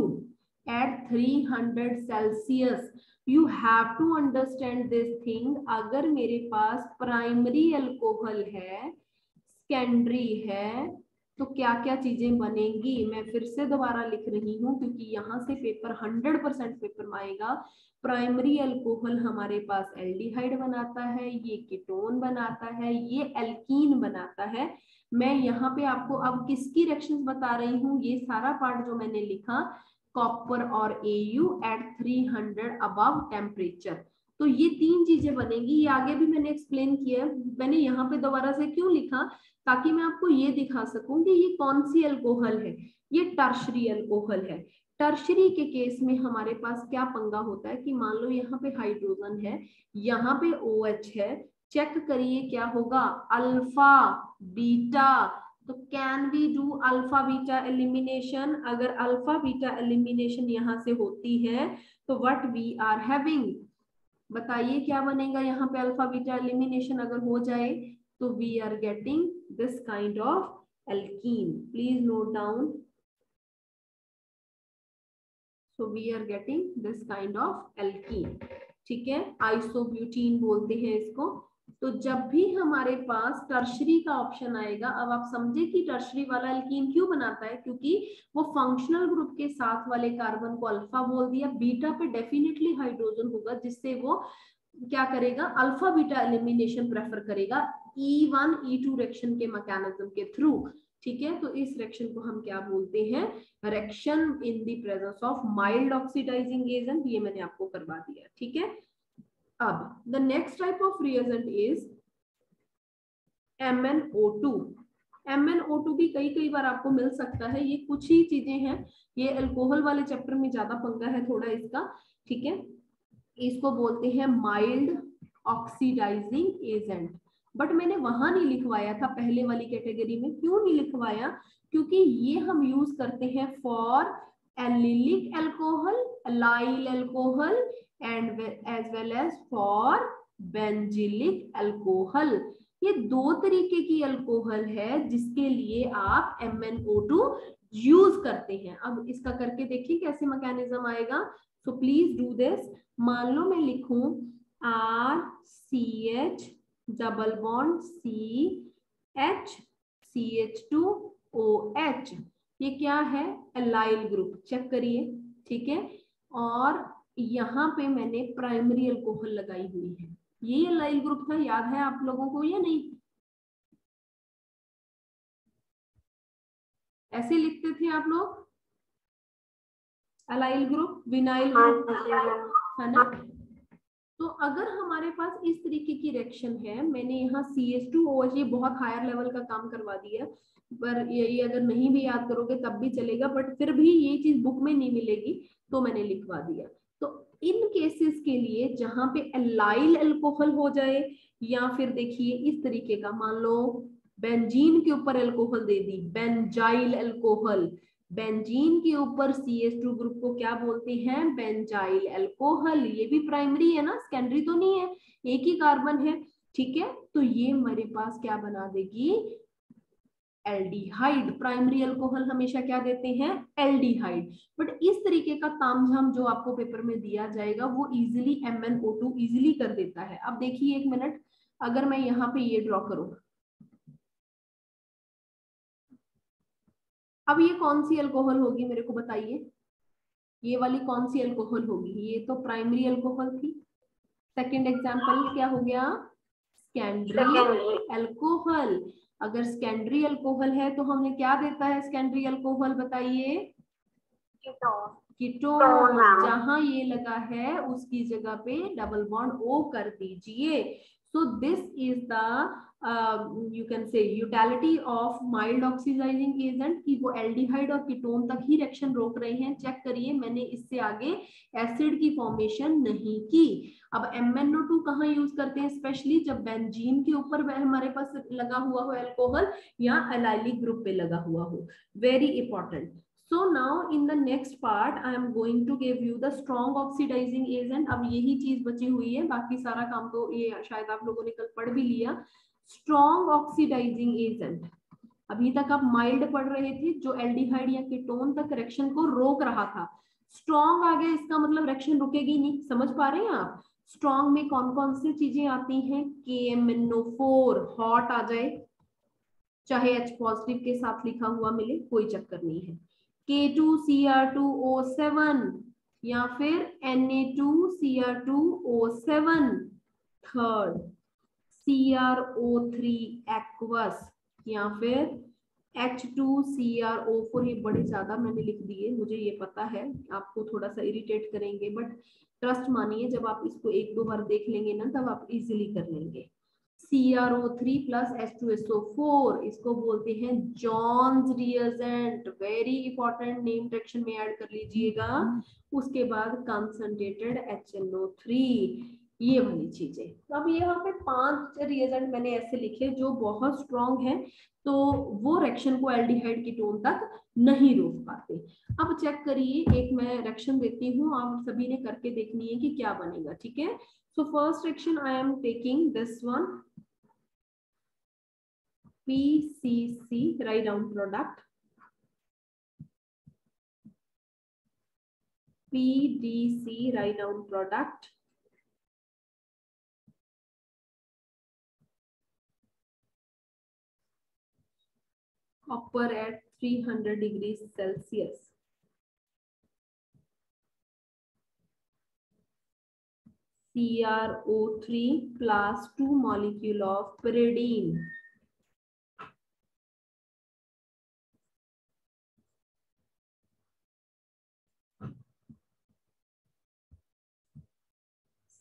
Speaker 1: at 300 Celsius. You have to understand this thing. अगर मेरे पास प्राइमरी अल्कोहल है, सेकेंडरी है, तो क्या क्या चीजें बनेंगी, मैं फिर से दोबारा लिख रही हूँ क्योंकि यहाँ से पेपर 100% पेपर में आएगा। प्राइमरी अल्कोहल हमारे पास एल्डिहाइड बनाता है, ये कीटोन बनाता है, ये एल्कीन बनाता है। मैं यहाँ पे आपको अब किसकी रिएक्शंस बता रही हूँ, ये सारा पार्ट जो मैंने लिखा, कॉपर और AU एट 300 अबव टेम्परेचर। तो ये 3 चीजें बनेंगी। ये आगे भी मैंने एक्सप्लेन किया है। मैंने यहाँ पे दोबारा से क्यों लिखा, ताकि मैं आपको ये दिखा सकूं कि ये कौन सी अल्कोहल है, ये टर्शरी अल्कोहल है। टर्शरी के केस में हमारे पास क्या पंगा होता है कि मान लो यहाँ पे हाइड्रोजन है, यहाँ पे OH है, चेक करिए क्या होगा, अल्फा बीटा। तो can we do alpha beta elimination? अगर अल्फा बीटा एलिमिनेशन यहाँ से होती है तो व्हाट वी आर हैविंग, बताइए क्या बनेगा यहाँ पे अल्फा बीटा एलिमिनेशन अगर हो जाए तो we are getting this kind of alkene. Please note down. So we are getting this kind of alkene, ठीक है। आइसोब्यूटीन बोलते हैं इसको। तो जब भी हमारे पास टर्शरी का ऑप्शन आएगा, अब आप समझे कि टर्शरी वाला एल्कीन क्यों बनाता है, क्योंकि वो फंक्शनल ग्रुप के साथ वाले कार्बन को अल्फा बोल दिया, बीटा पे डेफिनेटली हाइड्रोजन होगा, जिससे वो क्या करेगा, अल्फा बीटा एलिमिनेशन प्रेफर करेगा E1 E2 रिएक्शन के मैकेनिज्म के थ्रू, ठीक है। तो इस रिएक्शन को हम क्या बोलते हैं, reaction in the presence of mild oxidising agent. ये मैंने आपको करवा दिया, ठीक है। अब the next type of reagent is MnO2। MnO2 भी कई बार आपको मिल सकता है। ये कुछ ही चीजें हैं, ये अल्कोहल वाले चैप्टर में ज्यादा पंगा है थोड़ा इसका, ठीक है। इसको बोलते हैं माइल्ड ऑक्सीडाइजिंग एजेंट। बट मैंने वहां नहीं लिखवाया था पहले वाली कैटेगरी में। क्यों नहीं लिखवाया, क्योंकि ये हम यूज करते हैं for allylic alcohol, allyl alcohol, and as well as for benzylic alcohol. ये दो तरीके की अल्कोहल है जिसके लिए आप MnO2 यूज करते हैं। अब इसका करके देखिए कैसे मैकेनिज्म आएगा। So please do this. मान लो मैं लिखूं RCH double bond CH CH2OH, ये क्या है? Allyl group. चेक करिए, ठीक है। और यहाँ पे मैंने प्राइमरी अल्कोहल लगाई हुई है। ये एलाइल ग्रुप था, याद है आप लोगों को या नहीं? ऐसे लिखते थे आप लोग, एलाइल ग्रुप, विनाइल ग्रुप, है ना? तो अगर हमारे पास इस तरीके की रिएक्शन है, मैंने यहाँ CH2OH, ये बहुत हायर लेवल का काम करवा दिया, पर ये अगर नहीं भी याद करोगे तब भी चलेगा, बट फिर भी ये चीज बुक में नहीं मिलेगी तो मैंने लिखवा दिया। तो इन केसेस के लिए जहां पे एलाइल अल्कोहल हो जाए, या फिर देखिए इस तरीके का, मान लो बेंजीन के ऊपर अल्कोहल दे दी, बेंजाइल अल्कोहल। बेंजीन के ऊपर CH2 ग्रुप को क्या बोलते हैं? Benzyl alcohol. ये भी प्राइमरी है ना, सेकेंडरी तो नहीं है, एक ही कार्बन है, ठीक है। तो ये मेरे पास क्या बना देगी? एल्डिहाइड। प्राइमरी अल्कोहल हमेशा क्या देते हैं? एल्डिहाइड। बट इस तरीके का तामझाम जो आपको पेपर में दिया जाएगा वो इजीली MnO2 इजीली कर देता है। अब देखिए एक मिनट, अगर मैं यहाँ पे ये ड्रॉ करूं, अब ये कौन सी अल्कोहल होगी मेरे को बताइए? ये वाली कौन सी अल्कोहल होगी? ये तो प्राइमरी अल्कोहल थी। सेकंड एग्जांपल क्या हो गया? Secondary alcohol. अगर सेकेंडरी अल्कोहल है तो हमें क्या देता है सेकेंडरी अल्कोहल? बताइए। कीटोन। जहां ये लगा है उसकी जगह पे डबल बॉन्ड O कर दीजिए। So this is the you can say utility of mild oxidising agent, कि वो एल्डिहाइड और कीटोन तक ही रिएक्शन रोक रहे हैं। चेक करिए, मैंने इससे आगे एसिड की फॉर्मेशन नहीं की। अब MnO2 कहाँ यूज करते हैं? स्पेशली जब बेंजीन के ऊपर हमारे पास लगा हुआ हो अल्कोहल, या एलाइलिक ग्रुप पे लगा हुआ हो। Very important. So now in the next part I am going to give you the strong oxidizing agent. अब यही चीज बची हुई है, बाकी सारा काम तो ये शायद आप लोगों ने कल पढ़ भी लिया। स्ट्रॉन्ग ऑक्सीडाइजिंग एजेंट, अभी तक आप माइल्ड पढ़ रहे थे जो एल्डिहाइड या कीटोन तक रिएक्शन को रोक रहा था। स्ट्रॉन्ग आ गया, इसका मतलब रिएक्शन रुकेगी नहीं। समझ पा रहे हैं आप? स्ट्रॉन्ग में कौन कौन सी चीजें आती हैं? KMnO4 हॉट आ जाए, चाहे H पॉजिटिव के साथ लिखा हुआ मिले, कोई चक्कर नहीं है। K2Cr2O7 या फिर Na2Cr2O7 थर्ड, CrO3 एक्वस, या फिर H2Cr O4। ये बड़े ज्यादा मैंने लिख दिए, मुझे ये पता है आपको थोड़ा सा इरिटेट करेंगे, बट ट्रस्ट मानिए जब आप इसको एक दो बार देख लेंगे ना तब आप इजीली कर लेंगे। CrO3 प्लस H2SO4, इसको बोलते हैं Johns reagent. Very important, name section में ऐड कर लीजिएगा। उसके बाद कंसंट्रेटेड HNO3, ये वाली चीजें। तो अब यहाँ पे 5 रिएजेंट मैंने ऐसे लिखे जो बहुत स्ट्रॉन्ग है, तो वो रिएक्शन को एल्डिहाइड कीटोन तक नहीं रोक पाते। अब चेक करिए, एक मैं रिएक्शन देती हूँ, आप सभी ने करके देखनी है कि क्या बनेगा, ठीक है। So first reaction I am taking this one, PCC, write down product, PDC, write down product, copper at 300 degrees Celsius, CrO3 plus 2 molecule of pyridine,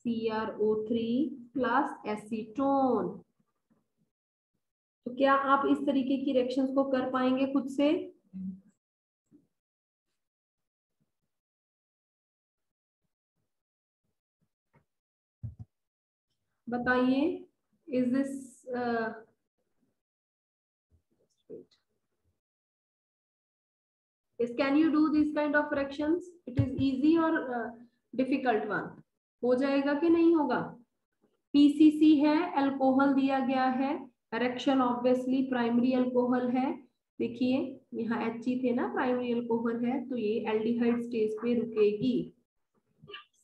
Speaker 1: CrO3 plus acetone। तो क्या आप इस तरीके की रिएक्शंस को कर पाएंगे खुद से? बताइए, is this can you do these kind of reactions? It is easy or difficult one? हो जाएगा कि नहीं होगा? PCC है, अल्कोहल दिया गया है, रिएक्शन ऑब्वियसली प्राइमरी अल्कोहल है। देखिए यहाँ He थे ना, प्राइमरी अल्कोहल है, तो ये एल्डिहाइड स्टेज पे रुकेगी।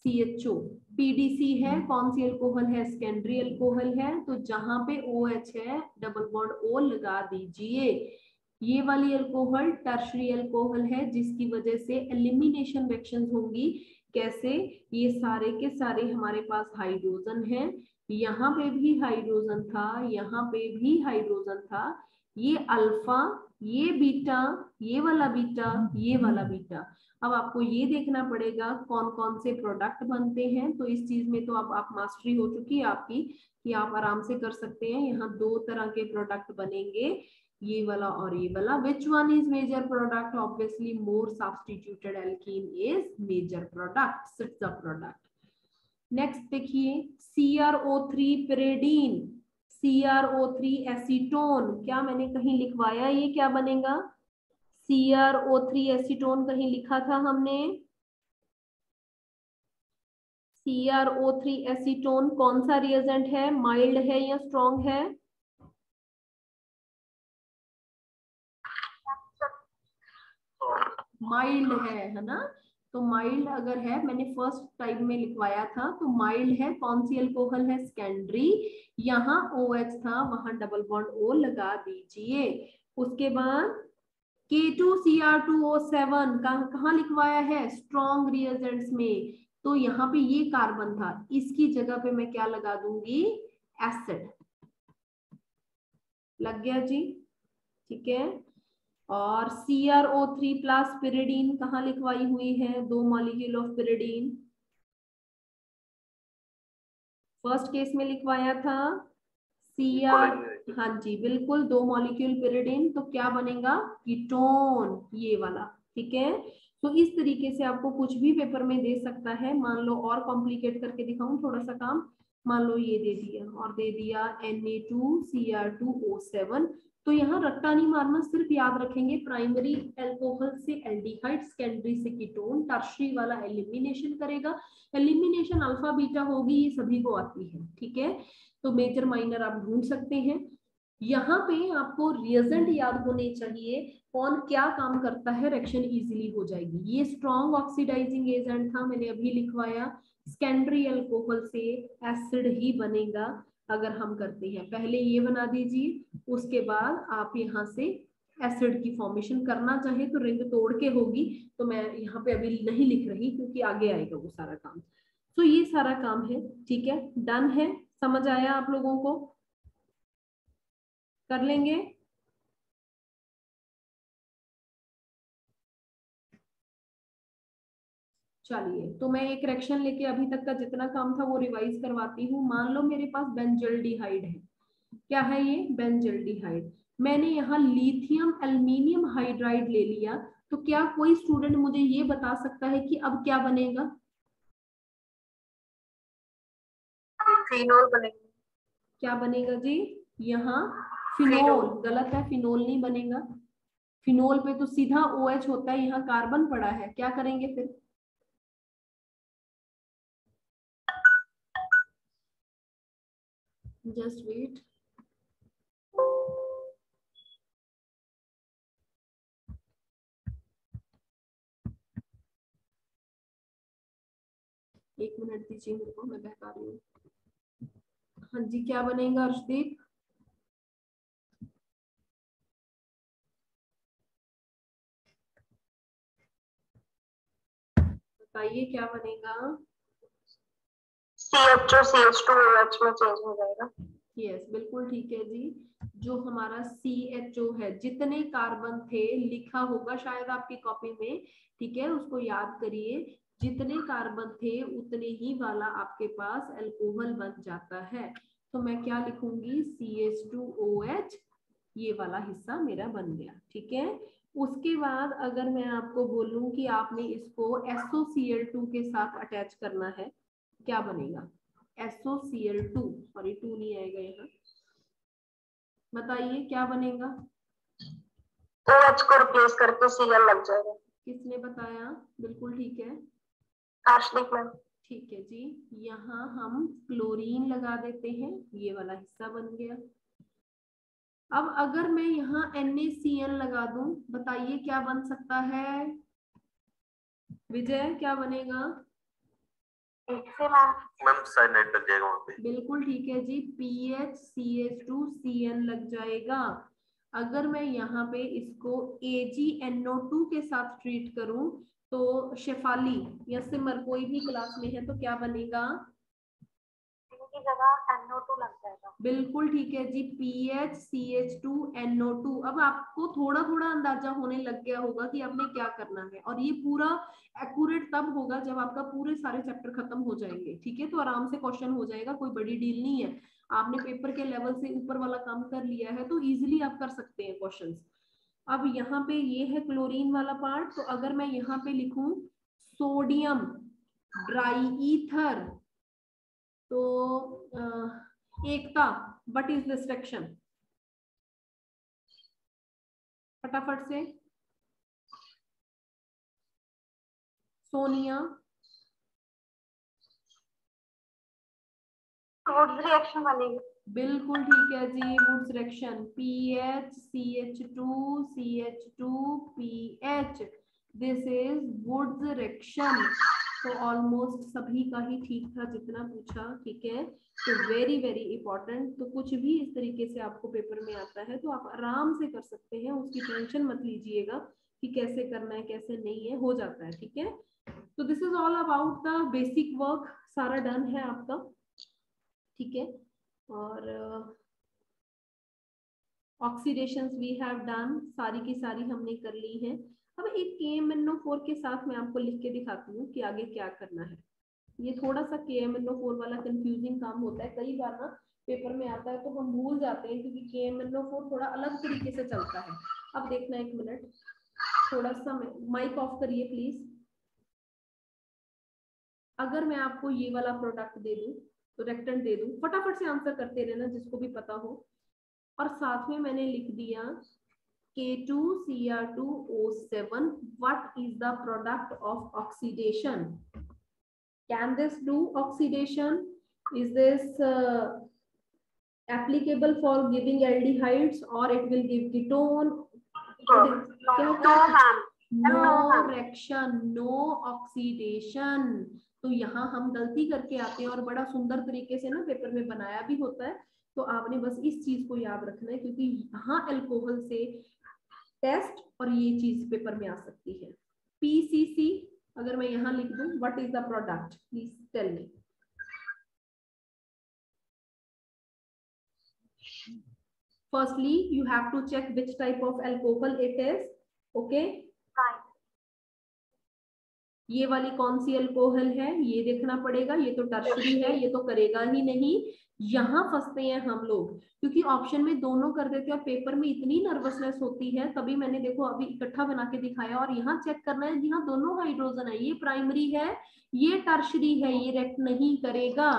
Speaker 1: CHO, PDC है, कौन सी अल्कोहल है? सेकेंडरी अल्कोहल है, तो जहां पे OH है डबल बॉन्ड O लगा दीजिए। ये वाली अल्कोहल टर्शरी अल्कोहल है, जिसकी वजह से एलिमिनेशन रिएक्शंस होंगी। कैसे? ये सारे के सारे हमारे पास हाइड्रोजन है, यहाँ पे भी हाइड्रोजन था, यहाँ पे भी हाइड्रोजन था, ये अल्फा, ये बीटा, ये वाला बीटा, ये वाला बीटा। अब आपको ये देखना पड़ेगा कौन कौन से प्रोडक्ट बनते हैं। तो इस चीज में तो अब आप मास्टरी हो चुकी है आपकी, कि आप आराम से कर सकते हैं। यहाँ 2 तरह के प्रोडक्ट बनेंगे, ये वाला और ये वाला। Which one is major product? Obviously more substituted alkene is major product, sits the product. Next देखिए CrO3 pyridine, CrO3 एसीटोन, क्या मैंने कहीं लिखवाया? ये क्या बनेगा? CrO3 एसीटोन कहीं लिखा था हमने? CrO3 एसीटोन कौन सा रिएजेंट है? माइल्ड है या स्ट्रॉन्ग है? माइल्ड है ना? तो माइल्ड अगर है, मैंने फर्स्ट टाइप में लिखवाया था, तो माइल्ड है। कौन सी अल्कोहल है? सेकेंडरी। यहाँ OH था, वहां डबल बॉन्ड O लगा दीजिए। उसके बाद K2Cr2O7 कहाँ लिखवाया है? स्ट्रॉन्ग रिएजेंट्स में। तो यहाँ पे ये कार्बन था, इसकी जगह पे मैं क्या लगा दूंगी? एसिड। लग गया जी? ठीक है। और CrO3 प्लस पिरिडीन कहाँ लिखवाई हुई है? 2 molecule of pyridine. First case में लिखवाया था हाँ जी बिल्कुल, 2 मॉलिक्यूल पिरिडीन। तो क्या बनेगा? कीटोन, ये वाला। ठीक है। तो इस तरीके से आपको कुछ भी पेपर में दे सकता है। मान लो और कॉम्प्लिकेट करके दिखाऊं थोड़ा सा काम। मान लो ये दे दिया और दे दिया Na2Cr2O7। तो यहाँ रट्टा नहीं मारना, सिर्फ याद रखेंगे प्राइमरी अल्कोहल से एल्डिहाइड, सेकेंडरी से कीटोन, टर्शरी वाला एलिमिनेशन करेगा। एलिमिनेशन अल्फा बीटा होगी, ये सभी को आती है। ठीक है। तो मेजर माइनर आप ढूंढ सकते हैं। यहाँ पे आपको रिएजेंट याद होने चाहिए, कौन क्या काम करता है, रिएक्शन इजीली हो जाएगी। ये स्ट्रॉन्ग ऑक्सीडाइजिंग एजेंट था, मैंने अभी लिखवाया। सेकेंडरी अल्कोहल से एसिड ही बनेगा अगर हम करते हैं। पहले ये बना दीजिए, उसके बाद आप यहाँ से एसिड की फॉर्मेशन करना चाहे तो रिंग तोड़ के होगी, तो मैं यहाँ पे अभी नहीं लिख रही क्योंकि आगे आएगा वो सारा काम। तो ये सारा काम है। ठीक है, डन है। समझ आया आप लोगों को? कर लेंगे? चलिए, तो मैं एक रिएक्शन लेके अभी तक का जितना काम था वो रिवाइज करवाती हूँ। मान लो मेरे पास बेंजल्डिहाइड है। क्या है ये? बेंजल्डिहाइड। मैंने यहाँ लिथियम एल्यूमिनियम हाइड्राइड ले लिया, तो क्या कोई स्टूडेंट मुझे ये बता सकता है कि अब क्या बनेगा?
Speaker 2: फिनोल बनेगा।
Speaker 1: क्या बनेगा जी? यहाँ फिनोल। गलत है, फिनोल नहीं बनेगा। फिनोल पे तो सीधा OH होता है, यहाँ कार्बन पड़ा है। क्या करेंगे फिर? Just wait. एक मिनट दीजिए मेरे को, मैं बता रही हूँ। हाँ जी, क्या बनेगा अर्शदीप? बताइए क्या बनेगा?
Speaker 2: CH2 CH2OH में चेंज हो जाएगा।
Speaker 1: यस, बिल्कुल ठीक है जी। जो हमारा CHO है, जितने कार्बन थे लिखा होगा शायद आपकी कॉपी में, ठीक है, उसको याद करिए। जितने कार्बन थे उतने ही वाला आपके पास अल्कोहल बन जाता है। तो मैं क्या लिखूंगी? CH2OH, ये वाला हिस्सा मेरा बन गया। ठीक है। उसके बाद अगर मैं आपको बोलूं कि आपने इसको SOCl2 के साथ अटैच करना है, क्या बनेगा? SOCl2, सॉरी 2 नहीं आएगा यहाँ। बताइए क्या बनेगा?
Speaker 2: OH को रिप्लेस करके Cl लग जाएगा।
Speaker 1: किसने बताया? बिल्कुल ठीक है,
Speaker 2: अर्शदीप मैम।
Speaker 1: ठीक है जी, यहाँ हम क्लोरीन लगा देते हैं, ये वाला हिस्सा बन गया। अब अगर मैं यहाँ NaCN लगा दूं, बताइए क्या बन सकता है? विजय क्या बनेगा?
Speaker 2: मैम साइनाइड लग जाएगा वहां पे।
Speaker 1: बिल्कुल ठीक है जी, PHCH2CN लग जाएगा। अगर मैं यहाँ पे इसको AgNO2 के साथ ट्रीट करूं तो शेफाली या सिमर कोई भी क्लास में है तो क्या बनेगा?
Speaker 2: की जगह NO2 लग जाएगा।
Speaker 1: बिल्कुल ठीक है जी, PHCH2NO2। अब आपको थोड़ा थोड़ा अंदाजा होने लग गया होगा कि आपने क्या करना है, और ये पूरा एक्यूरेट तब होगा जब आपका पूरे सारे चैप्टर खत्म हो जाएंगे। ठीक है, तो आराम से क्वेश्चन हो जाएगा, कोई बड़ी डील नहीं है। आपने पेपर के लेवल से ऊपर वाला काम कर लिया है तो इजिली आप कर सकते हैं क्वेश्चंस। अब यहाँ पे ये है क्लोरीन वाला पार्ट, तो अगर मैं यहाँ पे लिखूं सोडियम ड्राई ईथर, तो Ekta, what is this reaction? फटाफट से सोनिया।
Speaker 2: वुड्स रिएक्शन बनेगी।
Speaker 1: बिल्कुल ठीक है जी, Wurtz reaction, PHCH2CH2PH, this is Wurtz reaction. तो ऑलमोस्ट सभी का ही ठीक था जितना पूछा। ठीक है, तो वेरी वेरी इंपॉर्टेंट। तो कुछ भी इस तरीके से आपको पेपर में आता है तो आप आराम से कर सकते हैं, उसकी टेंशन मत लीजिएगा कि कैसे करना है कैसे नहीं है, हो जाता है। ठीक है, तो this is all about the basic work, सारा डन है आपका। ठीक है, और ऑक्सीडेशंस वी हैव डन, सारी की सारी हमने कर ली है। अब एक KMnO4 के साथ मैं आपको लिख के दिखाती हूँ कि आगे क्या करना है। ये थोड़ा सा KMnO4 वाला कंफ्यूजिंग काम होता है, कई बार ना पेपर में आता है तो हम भूल जाते हैं क्योंकि KMnO4 थोड़ा अलग तरीके से चलता है। अब देखना, एक मिनट, थोड़ा सा माइक ऑफ करिए प्लीज। अगर मैं आपको ये वाला प्रोडक्ट दे दूं, तो रेक्टेंट दे दूं, फटाफट से आंसर करते रहना जिसको भी पता हो। और साथ में मैंने लिख दिया K2Cr2O7, what is the product of oxidation? Can this do oxidation? Is this applicable for giving aldehydes or it will give ketone? No reaction, no oxidation। तो यहाँ हम गलती करके आते हैं और बड़ा सुंदर तरीके से ना पेपर में बनाया भी होता है। तो आपने बस इस चीज को याद रखना है क्योंकि यहाँ अल्कोहल से टेस्ट और ये चीज पेपर में आ सकती है। PCC अगर मैं यहाँ लिख दूं, what is the product, please tell me. Firstly, you have to check which type of alcohol it is. Okay, ये वाली कौन सी अल्कोहल है ये देखना पड़ेगा। ये तो टर्शरी है, ये तो करेगा ही नहीं। यहाँ फंसते हैं हम लोग क्योंकि ऑप्शन में दोनों कर देते हैं और पेपर में इतनी नर्वसनेस होती है। तभी मैंने देखो अभी इकट्ठा बना के दिखाया, और यहाँ चेक करना है यहाँ दोनों हाइड्रोजन है, ये प्राइमरी है ये टर्शरी है, ये रिएक्ट नहीं करेगा।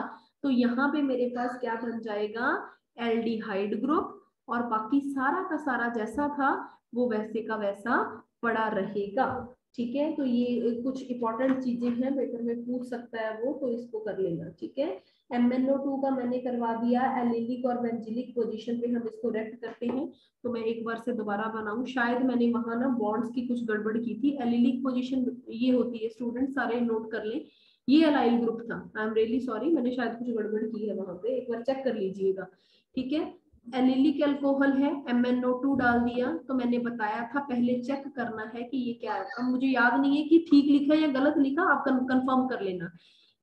Speaker 1: तो यहाँ पे मेरे पास क्या बन जाएगा, एल्डिहाइड ग्रुप, और बाकी सारा का सारा जैसा था वो वैसे का वैसा पड़ा रहेगा। ठीक है, तो ये कुछ इंपॉर्टेंट चीजें हैं, पेपर में पूछ सकता है वो, तो इसको कर लेना। ठीक है, MnO2 का मैंने करवा दिया, एलिलिक और बेंजिलिक पोजीशन पे हम इसको रेक्ट करते हैं। तो मैं एक बार से दोबारा बनाऊं, शायद मैंने वहां ना बॉन्ड्स की कुछ गड़बड़ की थी। एलिलिक पोजीशन ये होती है, स्टूडेंट सारे नोट कर लें, ये एलाइल ग्रुप था। आई एम रियली सॉरी, मैंने शायद कुछ गड़बड़ की है वहां पे, एक बार चेक कर लीजिएगा। ठीक है, एलिलिक अल्कोहल है, MnO2 डाल दिया। तो मैंने बताया था पहले चेक करना है कि ये क्या है। अब मुझे याद नहीं है कि ठीक लिखा या गलत लिखा, आप कंफर्म कर लेना।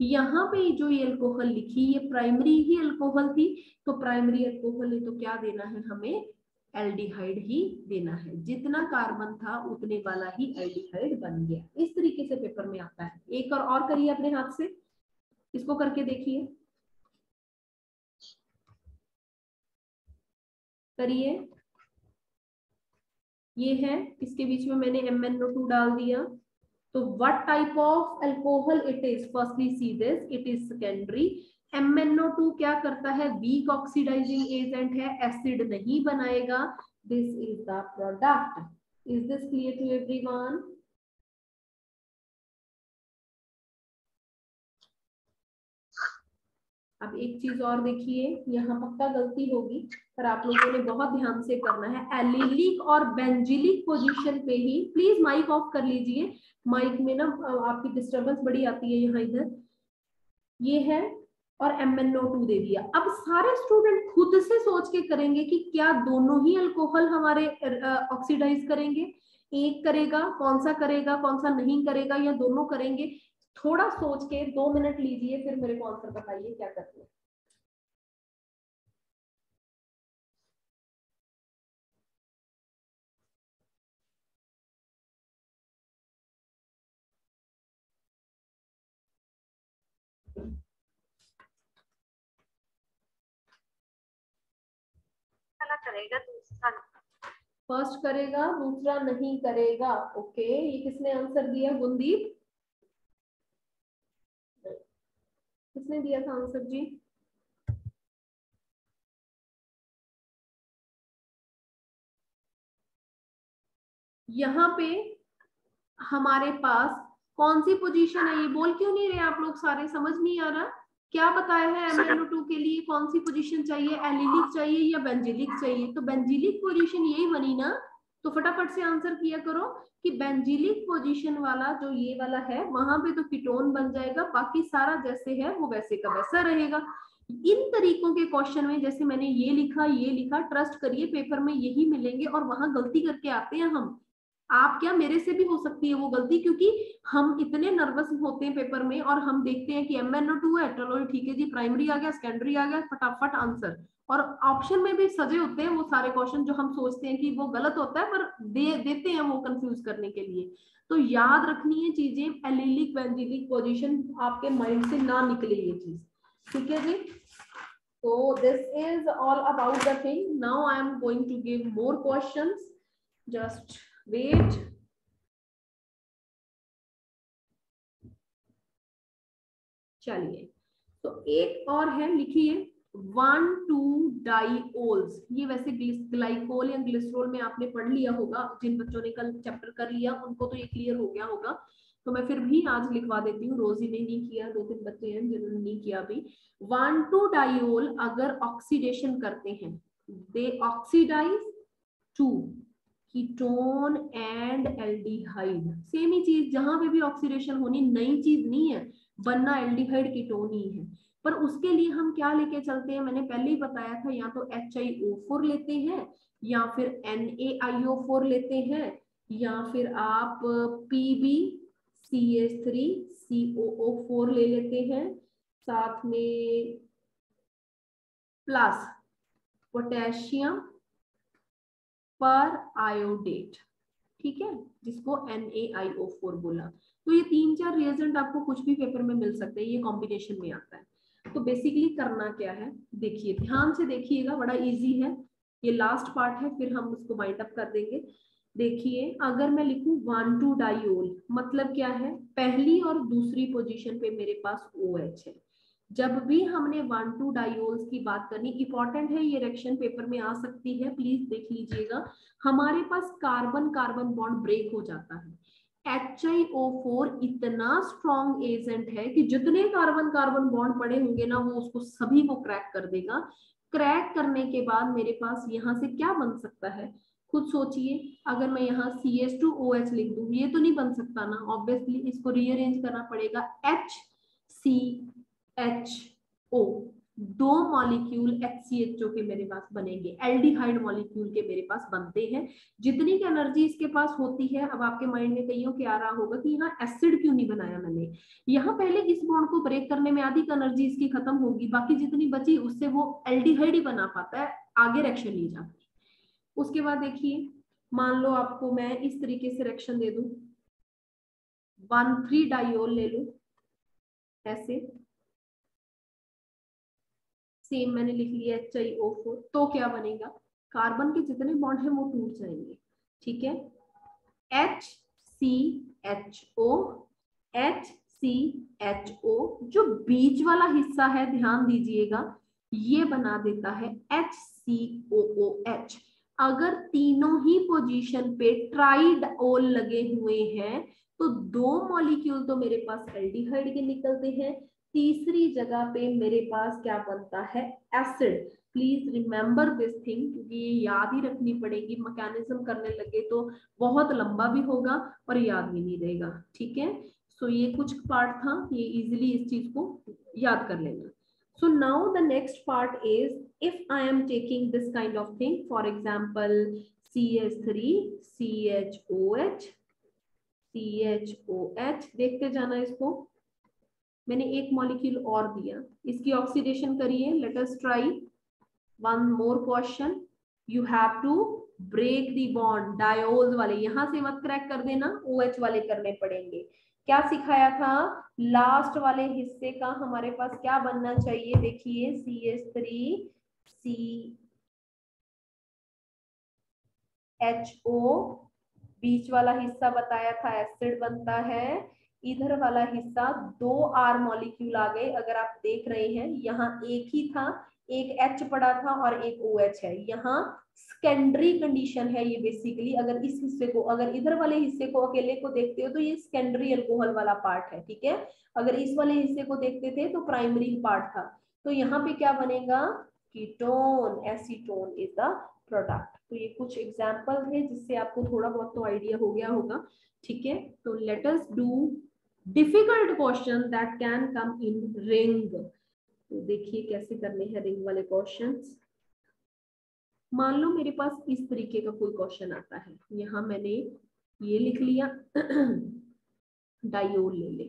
Speaker 1: यहाँ पे जो ये अल्कोहल लिखी ये प्राइमरी ही अल्कोहल थी, तो प्राइमरी अल्कोहल है तो क्या देना है हमें, एल्डिहाइड ही देना है। जितना कार्बन था उतने वाला ही एल्डिहाइड बन गया। इस तरीके से पेपर में आता है। एक और करिए अपने हाथ से, इसको करके देखिए, करिए। ये है, इसके बीच में मैंने MnO2 डाल दिया। तो what type of alcohol it is? Firstly see this, it is secondary। MnO2 क्या करता है, weak oxidizing agent है, एसिड नहीं बनाएगा। This is the product। Is this clear to everyone? अब एक चीज और देखिए, यहाँ पक्का गलती होगी पर आप लोगों ने बहुत ध्यान से करना है। एलिलिक और बेंजिलिक पोजीशन पे ही, प्लीज माइक ऑफ कर लीजिए, माइक में ना आपकी डिस्टरबेंस बड़ी आती है यहाँ इधर। ये है और MnO2 दे दिया। अब सारे स्टूडेंट खुद से सोच के करेंगे कि क्या दोनों ही अल्कोहल हमारे ऑक्सीडाइज करेंगे, एक करेगा, कौन सा करेगा, कौन सा नहीं करेगा, या दोनों करेंगे। थोड़ा सोच के 2 मिनट लीजिए, फिर मेरे को आंसर बताइए क्या करते हैं।
Speaker 2: करेगा दूसरा,
Speaker 1: फर्स्ट करेगा दूसरा नहीं करेगा। ओके, ये किसने आंसर दिया? गुनदीप, किसने दिया था आंसर जी? यहाँ पे हमारे पास कौन सी पोजीशन है, ये बोल क्यों नहीं रहे आप लोग सारे? समझ नहीं आ रहा क्या बताया है? MnO2 के लिए कौन सी पोजीशन चाहिए? एलिलिक चाहिए या बेंजिलिक चाहिए? तो बेंजिलिक पोजीशन यही बनी ना, तो फटाफट से आंसर किया करो कि बेंजिलिक पोजीशन वाला जो ये वाला है वहां पे तो कीटोन बन जाएगा, बाकी सारा जैसे है वो वैसे का वैसा रहेगा। इन तरीकों के क्वेश्चन में जैसे मैंने ये लिखा, ट्रस्ट करिए पेपर में यही मिलेंगे, और वहां गलती करके आते हैं हम। आप क्या, मेरे से भी हो सकती है वो गलती, क्योंकि हम इतने नर्वस होते हैं पेपर में और हम देखते हैं कि MnO2 है, चलो ठीक है जी, प्राइमरी आ गया, सेकेंडरी आ गया, फटाफट आंसर। और ऑप्शन में भी सजे होते हैं वो सारे क्वेश्चन जो हम सोचते हैं कि वो गलत होता है, पर देते हैं वो कंफ्यूज करने के लिए। तो याद रखनी है चीजें, एलिलिक बेंजिलिक पोजीशन आपके माइंड से ना निकले ये चीज, ठीक है जी। So this is all about the thing. Now I am going to give more questions. Just wait. चलिए, तो एक और है, लिखिए 1,2-डाइओल्स। ये वैसे ग्लाइकोल या ग्लिसरॉल में आपने पढ़ लिया होगा, जिन बच्चों ने कल चैप्टर कर लिया उनको तो ये क्लियर हो गया होगा, तो मैं फिर भी आज लिखवा देती हूँ। रोजी ने नहीं किया, 2-3 बच्चे हैं जिन्होंने नहीं किया अभी। 1,2-डाइओल अगर ऑक्सीडेशन करते हैं, they oxidize to ketone and aldehyde. Same ही चीज, जहां पे भी ऑक्सीडेशन होनी, नई चीज नहीं है, बनना एल्डिहाइड कीटोन ही है। पर उसके लिए हम क्या लेके चलते हैं, मैंने पहले ही बताया था, या तो HiO4 लेते हैं, या फिर NaIO4 लेते हैं, या फिर आप PbCH3COO4 ले लेते हैं, साथ में प्लस पोटेशियम पर आयोडेट, ठीक है, जिसको NaIO4 बोला। तो ये 3-4 रिएजेंट आपको कुछ भी पेपर में मिल सकते हैं, ये कॉम्बिनेशन में आता है। तो बेसिकली करना क्या है, देखिए ध्यान से देखिएगा, बड़ा इजी है, ये लास्ट पार्ट है, फिर हम उसको वाइंड अप कर देंगे। देखिए अगर मैं लिखूं 1,2-डाइओल, मतलब क्या है, पहली और दूसरी पोजीशन पे मेरे पास OH है। जब भी हमने 1,2-डाइओल्स की बात करनी, इंपॉर्टेंट है, ये रिएक्शन पेपर में आ सकती है, प्लीज देख लीजिएगा। हमारे पास कार्बन कार्बन बॉन्ड ब्रेक हो जाता है। HiO4 इतना स्ट्रॉन्ग एजेंट है कि जितने कार्बन कार्बन बॉन्ड पड़े होंगे ना, वो उसको सभी को क्रैक कर देगा। क्रैक करने के बाद मेरे पास यहाँ से क्या बन सकता है, खुद सोचिए। अगर मैं यहाँ CH2OH लिख दूं, ये तो नहीं बन सकता ना, ऑब्वियसली इसको रीअरेंज करना पड़ेगा, HCHO। 2 मॉलिक्यूल HCHO के मेरे पास बनेंगे, एल्डिहाइड मॉलिक्यूल के मेरे पास बनते हैं। जितनी की एनर्जी इसके पास होती है, अब आपके माइंड में कईयों के आ रहा होगा कि यहाँ एसिड क्यों नहीं बनाया मैंने, यहाँ पहले इस बॉन्ड को ब्रेक करने में आधी एनर्जी इसकी खत्म होगी, बाकी जितनी बची उससे वो एल्डिहाइड ही बना पाता है, आगे रिएक्शन नहीं जाती। उसके बाद देखिए, मान लो आपको मैं इस तरीके से रिएक्शन दे दूं, 1,3-डाइओल ले लूं ऐसे, सेम मैंने लिख लिया HiO4, तो क्या बनेगा, कार्बन के जितने बॉन्ड हैं वो टूट जाएंगे, ठीक है। HCHO जो बीच वाला हिस्सा है, ध्यान दीजिएगा, ये बना देता है HCOOH। अगर तीनों ही पोजीशन पे ट्राइडोल लगे हुए हैं, तो 2 मॉलिक्यूल तो मेरे पास एल्डिहाइड के निकलते हैं, तीसरी जगह पे मेरे पास क्या बनता है, acid. Please remember this thing, क्योंकि ये याद ही रखनी पड़ेगी, मैकेनिज्म करने लगे तो बहुत लंबा भी होगा और याद भी नहीं रहेगा, ठीक है। सो ये कुछ पार्ट था, ये इजिली इस चीज को याद कर लेना। So now the next part is, if I am taking this kind of thing, for example, CH3, CHOH, CHOH, देखते जाना इसको। मैंने एक मॉलिक्यूल और दिया, इसकी ऑक्सीडेशन करिए। Let us try one more question. You have to break the bond, diols वाले यहां से मत क्रैक कर देना, OH वाले करने पड़ेंगे। क्या सिखाया था, लास्ट वाले हिस्से का हमारे पास क्या बनना चाहिए, देखिए CH3 CHO, बीच वाला हिस्सा बताया था एसिड बनता है, इधर वाला हिस्सा 2 R मॉलिक्यूल आ गए। अगर आप देख रहे हैं यहाँ एक ही था, एक H पड़ा था और एक OH है, यहाँ सेकेंडरी कंडीशन है ये बेसिकली। अगर इस हिस्से को, अगर इधर वाले हिस्से को अकेले को देखते हो तो ये सेकेंडरी अल्कोहल वाला पार्ट है, ठीक है। अगर इस वाले हिस्से को देखते थे तो प्राइमरी पार्ट था। तो यहाँ पे क्या बनेगा, ketone, acetone is the product. तो ये कुछ एग्जाम्पल थे जिससे आपको थोड़ा बहुत तो आइडिया हो गया होगा, ठीक है। तो let us do difficult question that can come in ring. तो देखिए कैसे करने हैं रिंग वाले क्वेश्चंस। मान लो मेरे पास इस तरीके का कोई क्वेश्चन आता है, यहाँ मैंने ये लिख लिया डायोल ले ले,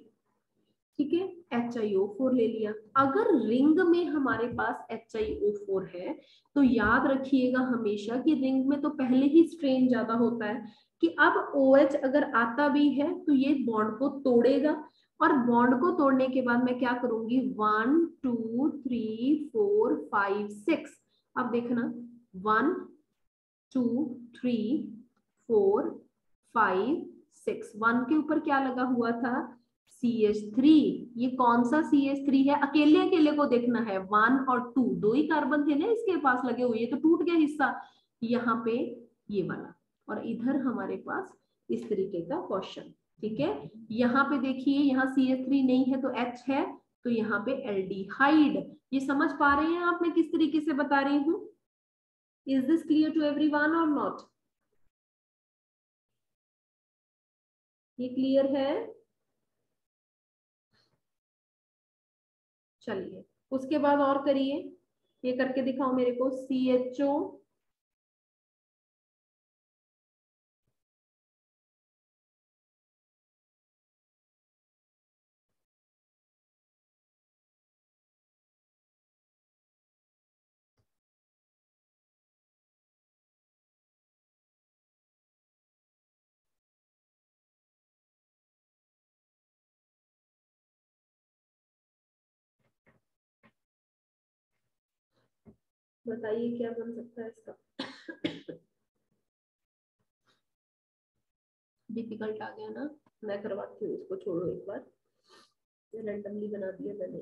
Speaker 1: ठीक है, HiO4 ले लिया। अगर रिंग में हमारे पास HiO4 है तो याद रखिएगा हमेशा कि रिंग में तो पहले ही स्ट्रेन ज्यादा होता है, कि अब OH अगर आता भी है तो ये बॉन्ड को तोड़ेगा, और बॉन्ड को तोड़ने के बाद मैं क्या करूंगी, 1 2 3 4 5 6। अब देखना 1 2 3 4 5 6, 1 के ऊपर क्या लगा हुआ था, CH3। ये कौन सा CH3 है, अकेले अकेले को देखना है, 1 और 2 दो ही कार्बन थे ना इसके पास लगे हुए, ये तो टूट गया हिस्सा यहाँ पे ये वाला, और इधर हमारे पास इस तरीके का क्वेश्चन, ठीक है। यहाँ पे देखिए, यहाँ CH3 नहीं है तो H है, तो यहाँ पे एल्डिहाइड। ये समझ पा रहे हैं आप मैं किस तरीके से बता रही हूँ, is this clear to everyone और नॉट, ये क्लियर है। चलिए उसके बाद और करिए, ये करके दिखाओ मेरे को, CHO बताइए क्या बन सकता है इसका। डिफिकल्ट आ गया ना, मैं करवाती हूँ इसको, छोड़ो एक बार, रैंडमली बना दिया मैंने,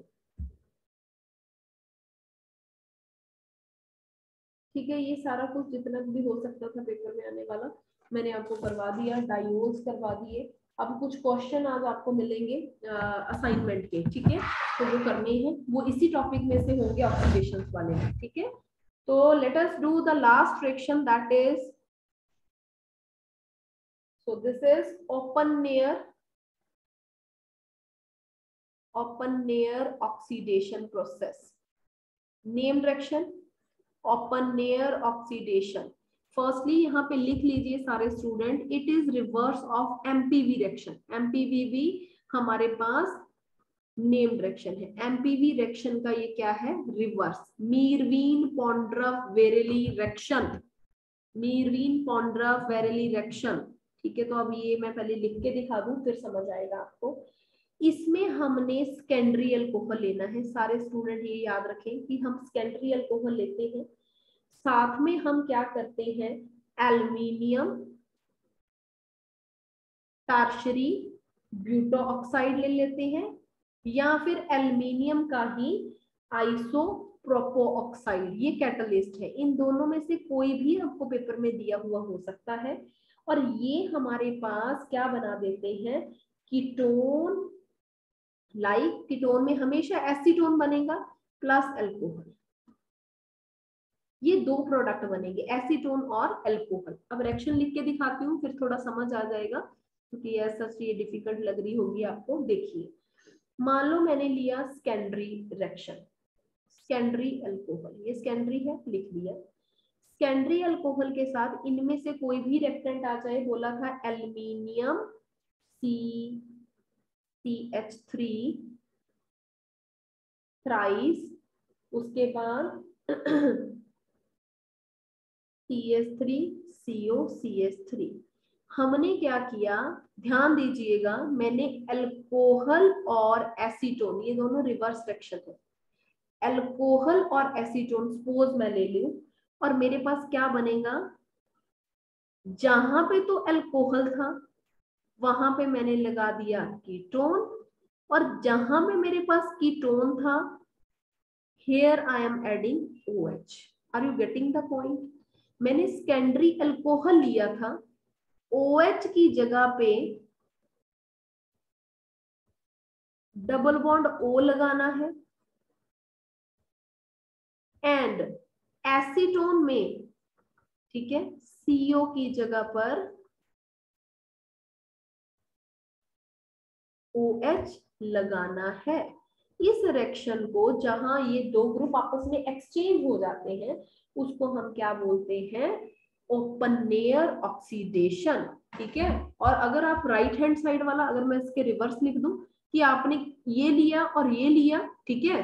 Speaker 1: ठीक है। ये सारा कुछ जितना भी हो सकता था पेपर में आने वाला मैंने आपको करवा दिया, डायोल्स करवा दिए। अब कुछ क्वेश्चन आज आपको मिलेंगे असाइनमेंट के, ठीक है, तो वो करने हैं, वो इसी टॉपिक में से होंगे ऑक्सीडेशन वाले, ठीक है। तो let us do the last reaction, that is, so this is open near oxidation process, name reaction open near oxidation। Firstly यहाँ पे लिख लीजिए सारे student, it is reverse of MPV reaction. MPV हमारे पास नेम्ड रिएक्शन है, MPV reaction का ये क्या है, रिवर्स, मीरवीन पॉन्ड्रफ वेरेली रिएक्शन, मीरवीन पॉन्ड्रफ वेरेली रिएक्शन, ठीक है। तो अब ये मैं पहले लिख के दिखा दूं फिर समझ आएगा आपको। इसमें हमने सेकेंडरी अल्कोहल लेना है, सारे स्टूडेंट ये याद रखें कि हम सेकेंडरी अल्कोहल लेते हैं, साथ में हम क्या करते हैं, एल्युमिनियम टर्शरी ब्यूटो ऑक्साइड ले लेते हैं, या फिर एल्युमिनियम का ही आइसोप्रोपो ऑक्साइड, ये कैटलिस्ट है। इन दोनों में से कोई भी आपको पेपर में दिया हुआ हो सकता है, और ये हमारे पास क्या बना देते हैं, कीटोन लाइक कीटोन में हमेशा एसीटोन बनेगा प्लस अल्कोहल, ये दो प्रोडक्ट बनेंगे एसीटोन और अल्कोहल। अब रिएक्शन लिख के दिखाती हूँ, फिर थोड़ा समझ आ जाएगा, क्योंकि ऐसा ये डिफिकल्ट लग रही होगी आपको। देखिए, मान लो मैंने लिया सेकेंडरी रिएक्शन, सेकेंडरी अल्कोहल, ये सेकेंडरी है, लिख दिया। सेकेंडरी अल्कोहल के साथ इनमें से कोई भी रिएक्टेंट आ जाए, बोला था एल्यूमिनियम CH3 थ्राइस, उसके बाद CH3CO CH3। हमने क्या किया, ध्यान दीजिएगा, मैंने अल्कोहल और एसीटोन, ये दोनों रिवर्स रिएक्शन है। अल्कोहल और एसीटोन सपोज मैं ले लूं, और मेरे पास क्या बनेगा, जहां पे तो अल्कोहल था वहां पे मैंने लगा दिया कीटोन, और जहां पे मेरे पास कीटोन था, here I am adding OH. Are you getting the point? मैंने सेकेंडरी अल्कोहल लिया था, OH की जगह पे डबल बॉन्ड O लगाना है, एंड एसीटोन में, ठीक है, CO की जगह पर OH लगाना है। इस रिएक्शन को, जहां ये दो ग्रुप आपस में एक्सचेंज हो जाते हैं, उसको हम क्या बोलते हैं, ओपन लेयर ऑक्सीडेशन, ठीक है। और अगर आप राइट हैंड साइड वाला, अगर मैं इसके रिवर्स लिख दूं कि आपने ये लिया और ये लिया, ठीक है,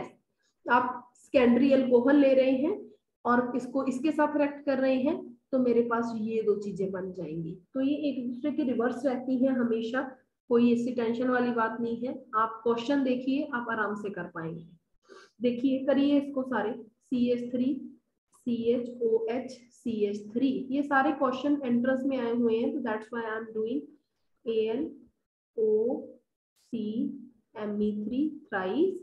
Speaker 1: आप सेकेंडरी अल्कोहल ले रहे हैं और इसको इसके साथ रिएक्ट कर रहे हैं, तो मेरे पास ये दो चीजें बन जाएंगी। तो ये एक दूसरे के रिवर्स रहती है हमेशा, कोई ऐसी टेंशन वाली बात नहीं है। आप क्वेश्चन देखिए, आप आराम से कर पाएंगे। देखिए, करिए इसको सारे, CH3 CHOH CH3, ये सारे क्वेश्चन एंट्रेंस में आए हुए हैं, तो that's why I am doing ALOCMe3 thrice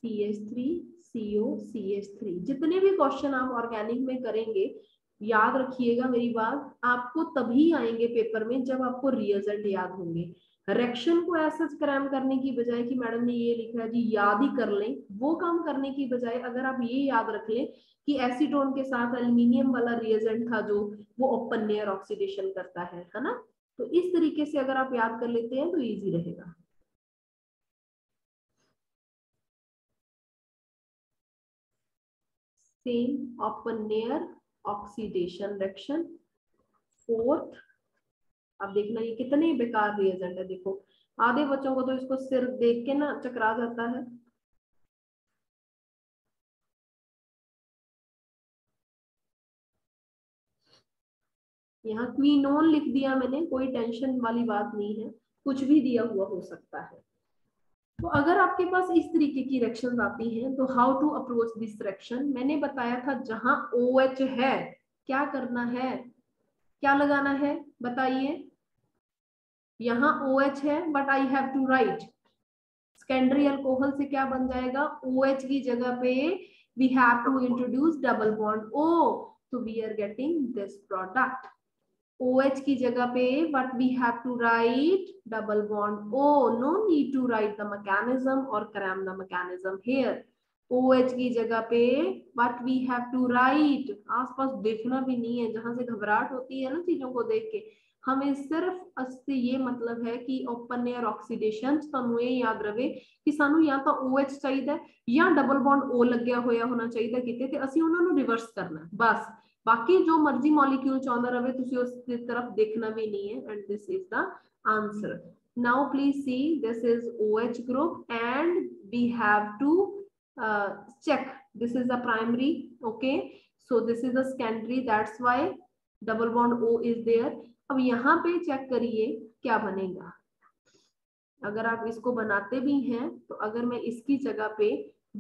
Speaker 1: CH3 CO CH3। जितने भी क्वेश्चन आप ऑर्गेनिक में करेंगे, याद रखिएगा मेरी बात, आपको तभी आएंगे पेपर में जब आपको रिजल्ट याद होंगे। रिएक्शन को ऐसा क्रैम करने की बजाय कि मैडम ने ये लिखा है जी याद ही कर लें, वो काम करने की बजाय अगर आप ये याद रख लें कि एसीटोन के साथ एल्यूमिनियम वाला रिएजेंट था जो वो ओपन लेयर ऑक्सीडेशन करता है ना, तो इस तरीके से अगर आप याद कर लेते हैं तो इजी रहेगा। Same open layer oxidation reaction. Fourth, अब देखना ये कितने बेकार रिएजेंट है, देखो आधे बच्चों को तो इसको सिर्फ देख के ना चकरा जाता है। यहाँ क्वीनोन लिख दिया मैंने, कोई टेंशन वाली बात नहीं है, कुछ भी दिया हुआ हो सकता है। तो अगर आपके पास इस तरीके की रिएक्शंस आती हैं, तो how to approach this reaction, मैंने बताया था जहां OH है क्या करना है, क्या लगाना है, बताइए। यहाँ OH है, but I have to write, secondary alcohol से क्या बन जाएगा, OH की जगह पे we have to introduce double bond O, so we are getting this product। OH की जगह पे what we have to write, double bond O, no need to write the mechanism or cram the mechanism here। OH की जगह पे what we have to write, आसपास देखना भी नहीं है, जहां से घबराहट होती है ना चीजों को देख के, हमें सिर्फ इससे ये मतलब है कि ओपन लेयर ऑक्सीडेशन, ਸਾਨੂੰ ਇਹ याद रहे कि ਸਾਨੂੰ या तो OH चाहिए या डबल बॉन्ड O ਲੱਗਿਆ ਹੋਇਆ ਹੋਣਾ ਚਾਹੀਦਾ ਕਿਤੇ, ਤੇ ਅਸੀਂ ਉਹਨਾਂ ਨੂੰ ਰਿਵਰਸ ਕਰਨਾ ਬਸ। बाकी जो मर्जी मॉलिक्यूल चाहता रहे, तुसी उस तरफ देखना भी नहीं है, and this is the answer. Now please see, this is OH group and we have to check, this is the primary, okay, so this is the secondary, that's why double bond O is there। अब यहाँ पे check करिए क्या बनेगा। अगर आप इसको बनाते भी हैं, तो अगर मैं इसकी जगह पे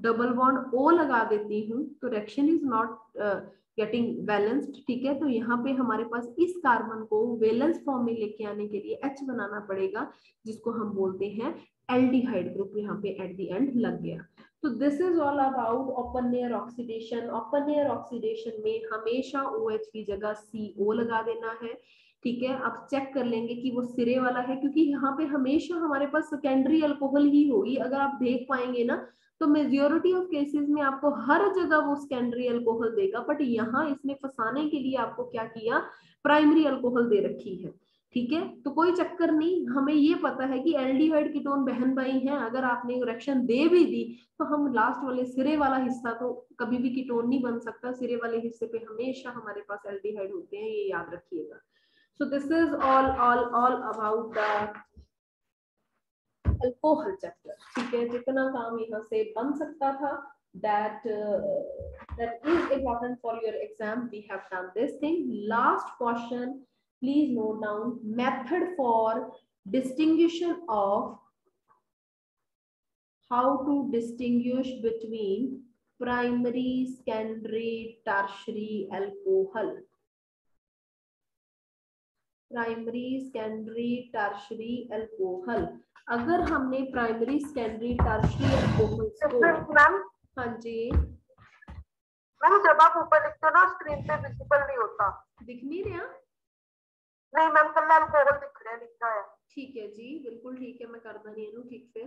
Speaker 1: डबल बॉन्ड O लगा देती हूँ, तो reaction is not getting balanced, ठीक है। तो यहाँ पे हमारे पास इस कार्बन को वैलेंस फॉर्म में लेके आने के लिए H बनाना पड़ेगा, जिसको हम बोलते हैं एल्डिहाइड ग्रुप, यहाँ पे एट द एंड लग गया। तो this is all about open layer oxidation. Open layer oxidation में हमेशा OH की जगह CO लगा देना है। ठीक है, आप चेक कर लेंगे कि वो सिरे वाला है, क्योंकि यहाँ पे हमेशा हमारे पास सेकेंडरी अल्कोहल ही होगी। अगर आप देख पाएंगे ना तो मेजोरिटी ऑफ केसेस में आपको हर जगह वो सेकेंडरी अल्कोहल देगा, बट यहाँ इसने फंसाने के लिए आपको क्या किया, प्राइमरी अल्कोहल दे रखी है। ठीक है, तो कोई चक्कर नहीं, हमें ये पता है कि एल्डिहाइड कीटोन बहन भाई हैं। अगर आपने रिएक्शन दे भी दी तो हम लास्ट वाले सिरे वाला हिस्सा तो कभी भी कीटोन नहीं बन सकता, सिरे वाले हिस्से पे हमेशा हमारे पास एल्डिहाइड होते हैं, ये याद रखिएगा। सो this is all about the alcohol chapter. ठीक है, जितना काम यहाँ से बन सकता था that is important for your exam, we have done this thing. Last question, please note down method for distinguishing of how to distinguish between primary, secondary, tertiary alcohol. Primary, secondary, tertiary alcohol. अगर हमने primary, secondary, tertiary alcohol को,
Speaker 2: ma'am
Speaker 1: हाँ जी
Speaker 2: ma'am, जब आप ऊपर लिखते हो ना स्क्रीन पे विजिबल नहीं होता।
Speaker 1: दिख नहीं रहा?
Speaker 2: नहीं मैम, कल अल्कोहल दिख रहा है, लिखा है।
Speaker 1: ठीक है जी, बिल्कुल ठीक है, मैं कर देनी हूँ। ठीक, फिर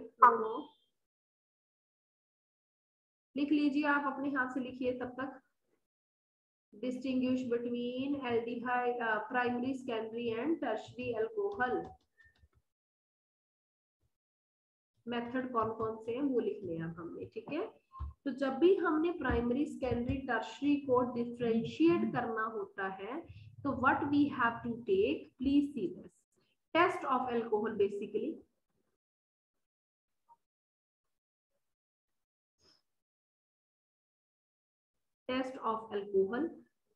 Speaker 1: लिख लीजिए, आप अपने हाथ से लिखिए तब तक। Distinguish between aldehyde, primary, secondary and tertiary alcohol. Method कौन कौन से हैं वो लिख लिया हमने। ठीक है, तो जब भी हमने प्राइमरी, सेकेंडरी, टर्शियरी को डिफरेंशिएट करना होता है तो what we have to take, please see this test of alcohol. Basically test of alcohol,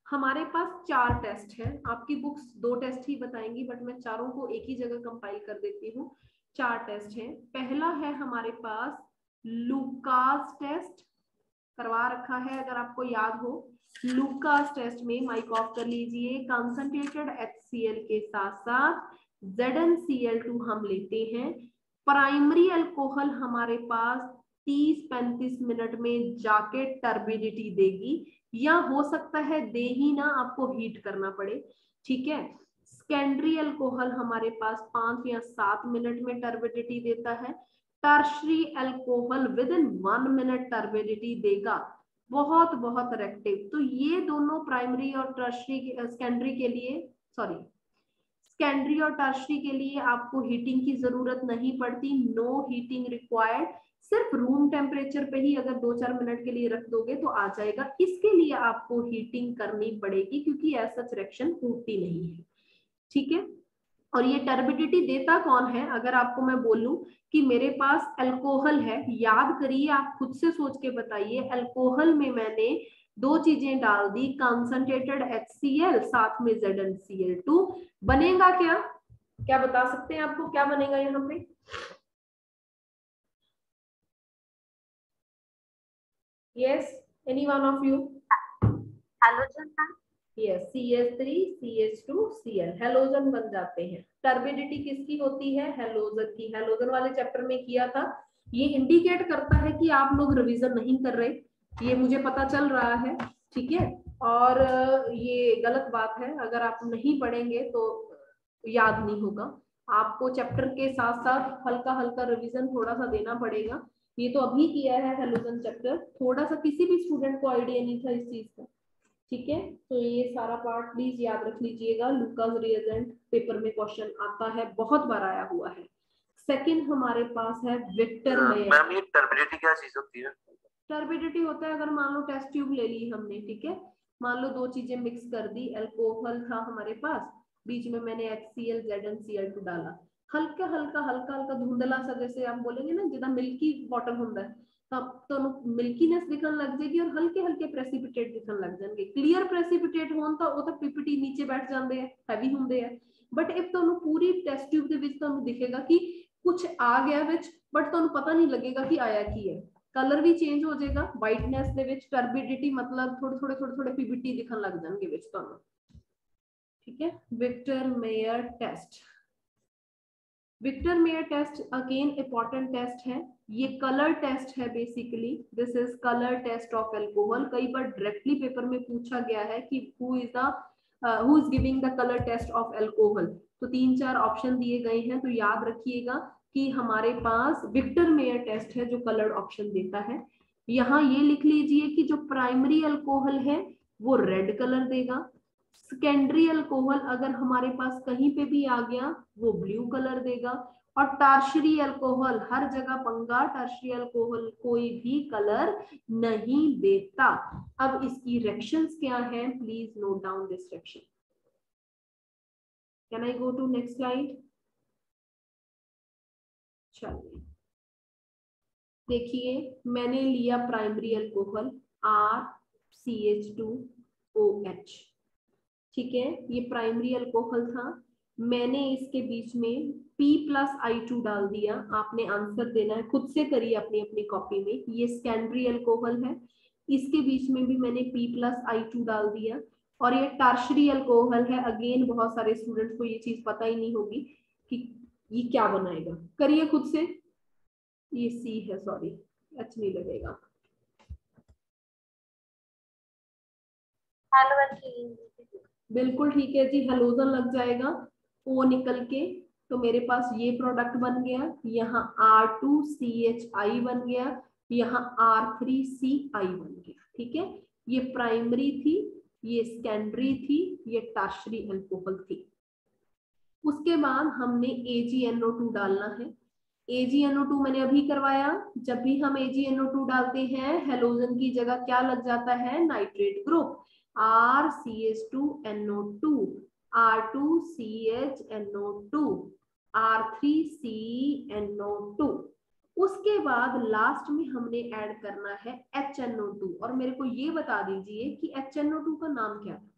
Speaker 1: हमारे पास 4 टेस्ट है। आपकी बुक्स 2 टेस्ट ही बताएंगी, बट मैं चारों को एक ही जगह कंपाइल कर देती हूँ। 4 टेस्ट हैं। पहला है हमारे पास लुकास टेस्ट, करवा रखा है अगर आपको याद हो। लुकास टेस्ट में माइक ऑफ कर लीजिए, कंसंट्रेटेड HCl के साथ साथ ZnCl2 हम लेते हैं। प्राइमरी अल्कोहल हमारे पास 30-35 मिनट में जाके टर्बिडिटी देगी, या हो सकता है दे ही ना, आपको हीट करना पड़े। ठीक है, सेकेंडरी अल्कोहल हमारे पास 5 या 7 मिनट में टर्बिडिटी देता है। Tertiary alcohol with in 1 minute turbidity देगा, बहुत बहुत रेक्टिव। तो ये दोनों प्राइमरी और टर्शियरी, सेकेंडरी के लिए, सॉरी सेकेंडरी और टर्शियरी के लिए आपको हीटिंग की जरूरत नहीं पड़ती, नो हीटिंग रिक्वायर्ड। सिर्फ रूम टेम्परेचर पे ही अगर 2-4 मिनट के लिए रख दोगे तो आ जाएगा। इसके लिए आपको हीटिंग करनी पड़ेगी क्योंकि ऐसा रिएक्शन होती नहीं है। ठीक है, और ये टर्बिडिटी देता कौन है? अगर आपको मैं बोलूं कि मेरे पास अल्कोहल है, याद करिए, आप खुद से सोच के बताइए, अल्कोहल में मैंने 2 चीजें डाल दी, कंसंट्रेटेड HCl साथ में ZnCl2, बनेगा क्या? क्या बता सकते हैं आपको क्या बनेगा यहाँ पे? Yes, any one of you?
Speaker 2: Halogen ma'am?
Speaker 1: Yes, CH3, CH2, Cl, halogen बन जाते हैं। टर्बिडिटी किसकी होती है? हेलोजन की। हेलोजन वाले चैप्टर में किया था। ये इंडिकेट करता है कि आप लोग रिवीजन नहीं कर रहे, ये मुझे पता चल रहा है। ठीक है, और ये गलत बात है, अगर आप नहीं पढ़ेंगे तो याद नहीं होगा। आपको चैप्टर के साथ साथ हल्का हल्का रिवीजन थोड़ा सा देना पड़ेगा। ये तो अभी किया है हेलोजन चैप्टर, थोड़ा सा किसी भी स्टूडेंट को आइडिया नहीं था इस चीज का। ठीक है, तो ये सारा पार्ट प्लीज याद रख लीजिएगा। लुकास रिएजेंट पेपर में क्वेश्चन आता है, बहुत बार आया हुआ है। सेकंड हमारे पास है विक्टर मेयर।
Speaker 3: मैम ये टर्बिडिटी क्या चीज होती है?
Speaker 1: टर्बिडिटी होता है, अगर मान लो टेस्ट ट्यूब ले ली हमने, ठीक है, मान लो 2 चीजें मिक्स कर दी, अल्कोहल था हमारे पास, बीच में मैंने HCl ZnCl2 डाला, हल्का हल्का हल्का हल्का धुंधला सा, जैसे आप बोलेंगे ना जिदा मिल्की वाटर होता है, तब तो मिल्कीनेस दिखन लग जाएगी और हल्के हल्के प्रेसिपिटेट दिखन लग जाएंगे। क्लियर प्रेसिपिटेट होन तो वो तो पीपीटी नीचे बैठ जाते हैं, हैवी होंगे है। बट इफ ਤੁਹਾਨੂੰ पूरी टेस्ट ट्यूब ਦੇ ਵਿੱਚ ਤੁਹਾਨੂੰ दिखेगा कि कुछ आ गया विच, बट ਤੁਹਾਨੂੰ पता नहीं लगेगा कि आया की है। कलर भी चेंज हो जाएगा, वाइटनेस ਦੇ ਵਿੱਚ टर्बिडिटी मतलब थोड़े थोड़े पीपीटी दिखन लग जाएंगे विच ਤੁਹਾਨੂੰ। ठीक है, Victor Meyer test. Victor Meyer test again important test है, ये कलर टेस्ट है basically. This is colour test of alcohol. कई बार डायरेक्टली पेपर में पूछा गया है कि who is the who is giving the colour test of alcohol. तो 3-4 ऑप्शन दिए गए हैं, तो याद रखिएगा कि हमारे पास विक्टर मेयर टेस्ट है जो कलर्ड ऑप्शन देता है। यहाँ ये लिख लीजिए कि जो प्राइमरी अल्कोहल है वो रेड कलर देगा, सेकेंडरी अल्कोहल अगर हमारे पास कहीं पे भी आ गया वो ब्लू कलर देगा, और टर्शियरी अल्कोहल हर जगह पंगा, टर्शियरी अल्कोहल कोई भी कलर नहीं देता। अब इसकी रिएक्शंस क्या है, please note down this reaction. Can I go to next slide? चलिए देखिए, मैंने लिया प्राइमरी अल्कोहल RCH2OH, ठीक है, ये प्राइमरी अल्कोहल था। मैंने इसके बीच में P+I2 डाल दिया। आपने आंसर देना है, खुद से करिए अपनी अपनी कॉपी में। ये सेकेंडरी अल्कोहल है, इसके बीच में भी मैंने P+I2 डाल दिया। और ये टर्शियरी अल्कोहल है। अगेन बहुत सारे स्टूडेंट्स को ये चीज पता ही नहीं होगी कि ये क्या बनाएगा, करिए खुद से। ये C है, सॉरी H नहीं लगेगा। बिल्कुल ठीक है जी, हेलोजन लग जाएगा, O निकल के, तो मेरे पास ये प्रोडक्ट बन गया। यहाँ R2CHI बन गया, यहाँ R3CI बन गया, ठीक है। ये प्राइमरी थी, ये सेकेंडरी थी, ये टर्शियरी अल्कोहल थी। उसके बाद हमने AgNO2 डालना है। AgNO2 मैंने अभी करवाया। जब भी हम AgNO2 डालते हैं, हेलोजन की जगह क्या लग जाता है, nitrate group, RCH2NO2, R2CHNO2, R3CNO2। उसके बाद लास्ट में हमने ऐड करना है HNO2। और मेरे को ये बता दीजिए कि HNO2 का नाम क्या था।